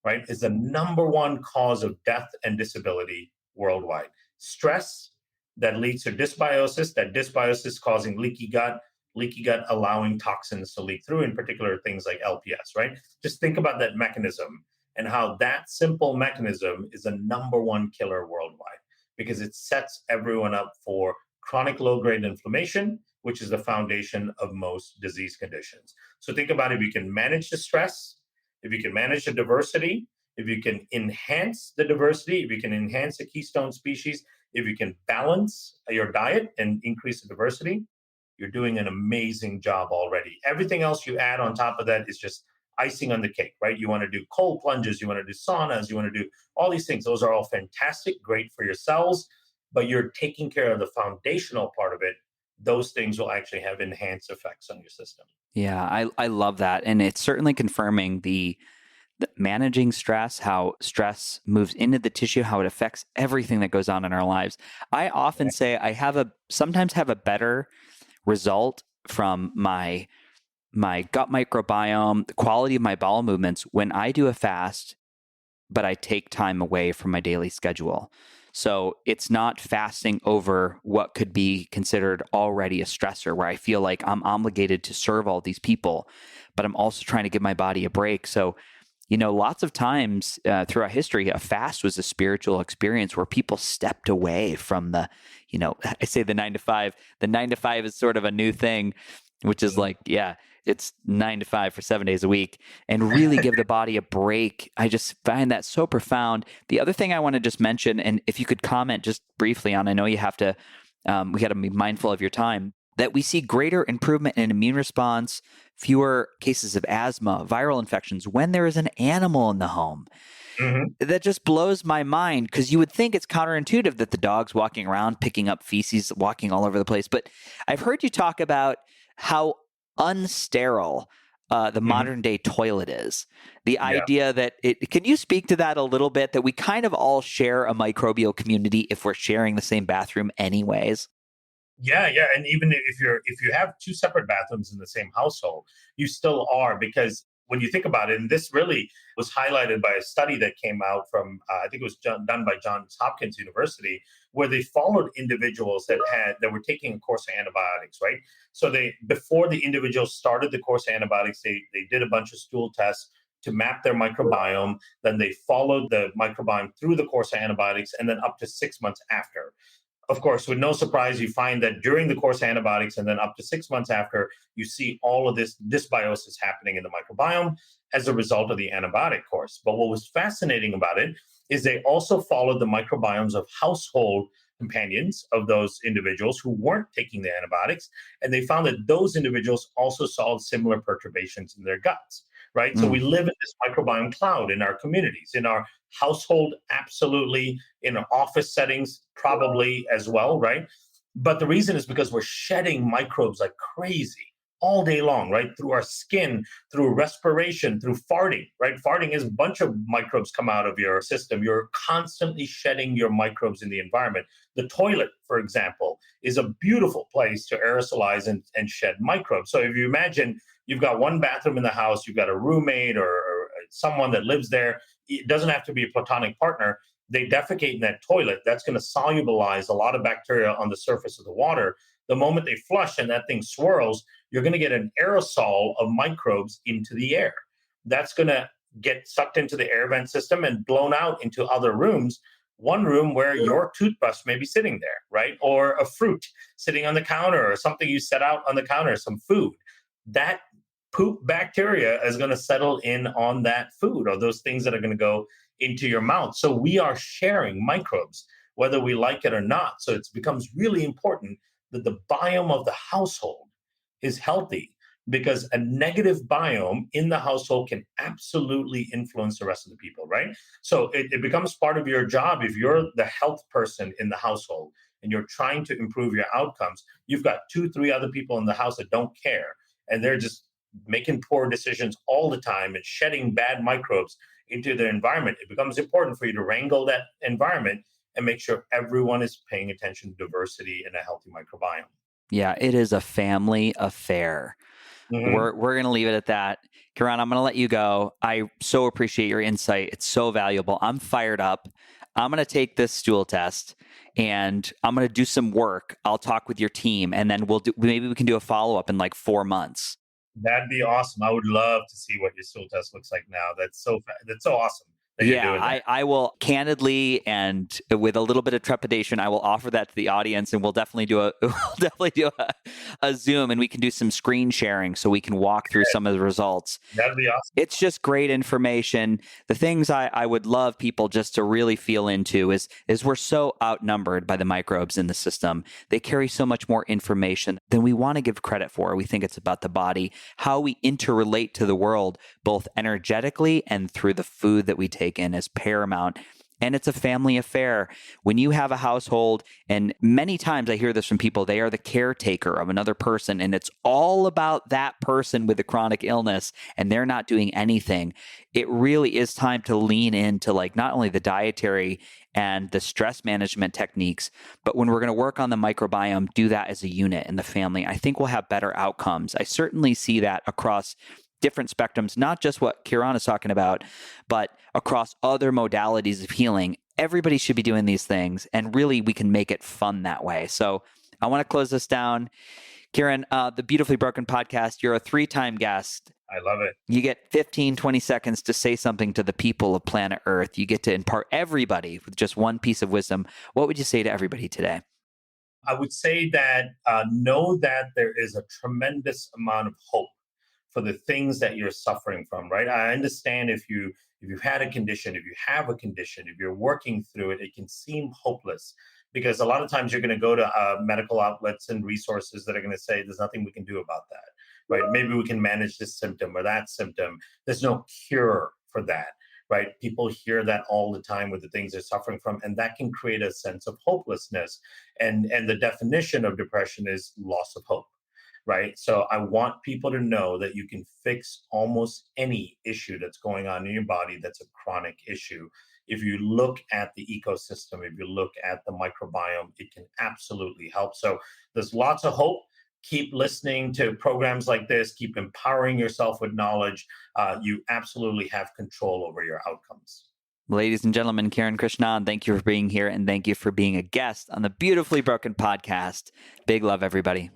right? Is the number one cause of death and disability worldwide. Stress that leads to dysbiosis, that dysbiosis causing leaky gut allowing toxins to leak through, in particular things like LPS, right? Just think about that mechanism and how that simple mechanism is the number one killer worldwide, because it sets everyone up for chronic low-grade inflammation, which is the foundation of most disease conditions. So think about if you can manage the stress, if you can manage the diversity, if you can enhance the diversity, if you can enhance the keystone species, if you can balance your diet and increase the diversity, you're doing an amazing job already. Everything else you add on top of that is just icing on the cake, right? You want to do cold plunges, you want to do saunas, you want to do all these things. Those are all fantastic, great for your cells, but you're taking care of the foundational part of it. Those things will actually have enhanced effects on your system. Yeah, I love that. And it's certainly confirming the managing stress, how stress moves into the tissue, how it affects everything that goes on in our lives. I often say I sometimes have a better result from my gut microbiome, the quality of my bowel movements when I do a fast, but I take time away from my daily schedule. So it's not fasting over what could be considered already a stressor, where I feel like I'm obligated to serve all these people, but I'm also trying to give my body a break. So, lots of times throughout history, a fast was a spiritual experience where people stepped away from I say the 9 to 5. The 9 to 5 is sort of a new thing, which is like, it's 9 to 5 for 7 days a week, and really give the body a break. I just find that so profound. The other thing I want to just mention, and if you could comment just briefly on, I know you have to, we got to be mindful of your time, that we see greater improvement in immune response, fewer cases of asthma, viral infections when there is an animal in the home. Mm-hmm. That just blows my mind, because you would think it's counterintuitive that the dog's walking around, picking up feces, walking all over the place. But I've heard you talk about how unsterile the modern day toilet is. The idea that can you speak to that a little bit, that we kind of all share a microbial community if we're sharing the same bathroom anyways? Yeah. And even if you have two separate bathrooms in the same household, you still are, because when you think about it, and this really was highlighted by a study that came out from, I think it was done by Johns Hopkins University, where they followed individuals that were taking a course of antibiotics, right? So before the individuals started the course of antibiotics, they did a bunch of stool tests, to map their microbiome. Then they followed the microbiome through the course of antibiotics and then up to 6 months after. Of course, with no surprise, you find that during the course of antibiotics and then up to 6 months after, you see all of this dysbiosis happening in the microbiome as a result of the antibiotic course. But what was fascinating about it is they also followed the microbiomes of household companions of those individuals who weren't taking the antibiotics. And they found that those individuals also saw similar perturbations in their guts, right? So we live in this microbiome cloud in our communities, in our household, absolutely, in our office settings, probably as well, right? But the reason is because we're shedding microbes like crazy all day long, right? Through our skin, through respiration, through farting, right? Farting is a bunch of microbes come out of your system. You're constantly shedding your microbes in the environment. The toilet, for example, is a beautiful place to aerosolize and shed microbes. So if you imagine you've got one bathroom in the house, you've got a roommate or someone that lives there, it doesn't have to be a platonic partner. They defecate in that toilet. That's going to solubilize a lot of bacteria on the surface of the water. The moment they flush and that thing swirls, you're going to get an aerosol of microbes into the air. That's going to get sucked into the air vent system and blown out into other rooms. One room where your toothbrush may be sitting there, right? Or a fruit sitting on the counter, or something you set out on the counter, some food. That poop bacteria is going to settle in on that food, or those things that are going to go into your mouth. So we are sharing microbes, whether we like it or not. So it becomes really important that the biome of the household is healthy, because a negative biome in the household can absolutely influence the rest of the people, right? So it becomes part of your job. If you're the health person in the household and you're trying to improve your outcomes, you've got 2-3 other people in the house that don't care, and they're just making poor decisions all the time and shedding bad microbes into their environment. It becomes important for you to wrangle that environment and make sure everyone is paying attention to diversity and a healthy microbiome. Yeah, it is a family affair. Mm-hmm. We're going to leave it at that. Kiran, I'm going to let you go. I so appreciate your insight. It's so valuable. I'm fired up. I'm going to take this stool test and I'm going to do some work. I'll talk with your team, and then maybe we can do a follow-up in like 4 months. That'd be awesome. I would love to see what your stool test looks like now. That's so awesome. Yeah, I will candidly and with a little bit of trepidation, I will offer that to the audience, and we'll definitely do a Zoom, and we can do some screen sharing so we can walk through some of the results. That'd be awesome. It's just great information. The things I would love people just to really feel into is we're so outnumbered by the microbes in the system. They carry so much more information than we want to give credit for. We think it's about the body, how we interrelate to the world, both energetically and through the food that we take in is paramount. And it's a family affair. When you have a household, and many times I hear this from people, they are the caretaker of another person, and it's all about that person with a chronic illness, and they're not doing anything. It really is time to lean into like not only the dietary and the stress management techniques, but when we're going to work on the microbiome, do that as a unit in the family. I think we'll have better outcomes. I certainly see that across different spectrums, not just what Kiran is talking about, but across other modalities of healing. Everybody should be doing these things, and really we can make it fun that way. So I want to close this down. Kiran, the Beautifully Broken podcast, you're a 3-time guest. I love it. You get 15, 20 seconds to say something to the people of planet Earth. You get to impart everybody with just one piece of wisdom. What would you say to everybody today? I would say that know that there is a tremendous amount of hope for the things that you're suffering from, right? I understand if you've had a condition, if you have a condition, if you're working through it, it can seem hopeless, because a lot of times you're going to go to medical outlets and resources that are going to say, there's nothing we can do about that, right? Maybe we can manage this symptom or that symptom. There's no cure for that, right? People hear that all the time with the things they're suffering from, and that can create a sense of hopelessness. And the definition of depression is loss of hope. Right. So I want people to know that you can fix almost any issue that's going on in your body that's a chronic issue. If you look at the ecosystem, if you look at the microbiome, it can absolutely help. So there's lots of hope. Keep listening to programs like this. Keep empowering yourself with knowledge. You absolutely have control over your outcomes. Ladies and gentlemen, Kiran Krishnan, thank you for being here, and thank you for being a guest on the Beautifully Broken podcast. Big love, everybody.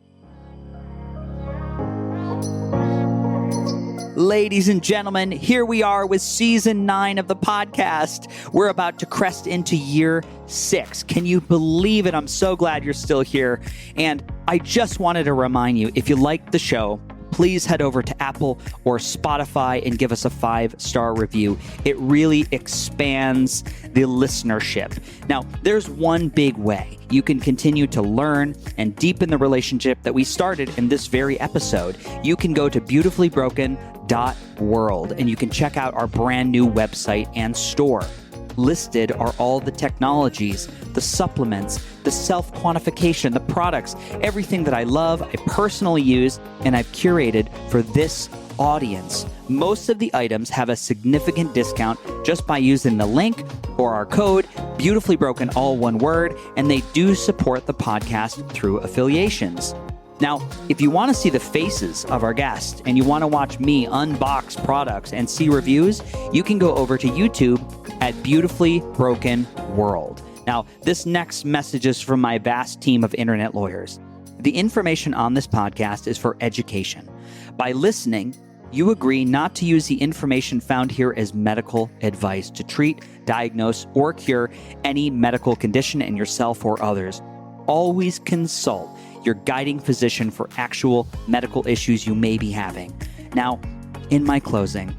Ladies and gentlemen, here we are with season 9 of the podcast. We're about to crest into year 6. Can you believe it? I'm so glad you're still here. And I just wanted to remind you, if you like the show, please head over to Apple or Spotify and give us a 5-star review. It really expands the listenership. Now, there's one big way you can continue to learn and deepen the relationship that we started in this very episode. You can go to beautifullybroken.world and you can check out our brand new website and store. Listed are all the technologies, the supplements, the self-quantification, the products, everything that I love, I personally use, and I've curated for this audience. Most of the items have a significant discount just by using the link or our code, Beautifully Broken, all one word, and they do support the podcast through affiliations. Now, if you want to see the faces of our guests and you want to watch me unbox products and see reviews, you can go over to YouTube at Beautifully Broken World. Now, this next message is from my vast team of internet lawyers. The information on this podcast is for education. By listening, you agree not to use the information found here as medical advice to treat, diagnose, or cure any medical condition in yourself or others. Always consult your guiding physician for actual medical issues you may be having. Now, in my closing,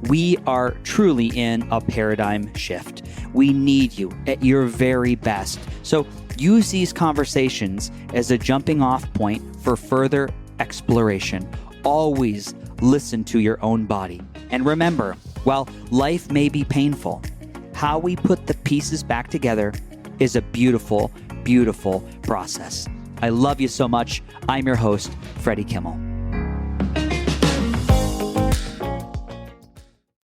we are truly in a paradigm shift. We need you at your very best. So use these conversations as a jumping off point for further exploration. Always listen to your own body. And remember, while life may be painful, how we put the pieces back together is a beautiful, beautiful process. I love you so much. I'm your host, Freddie Kimmel.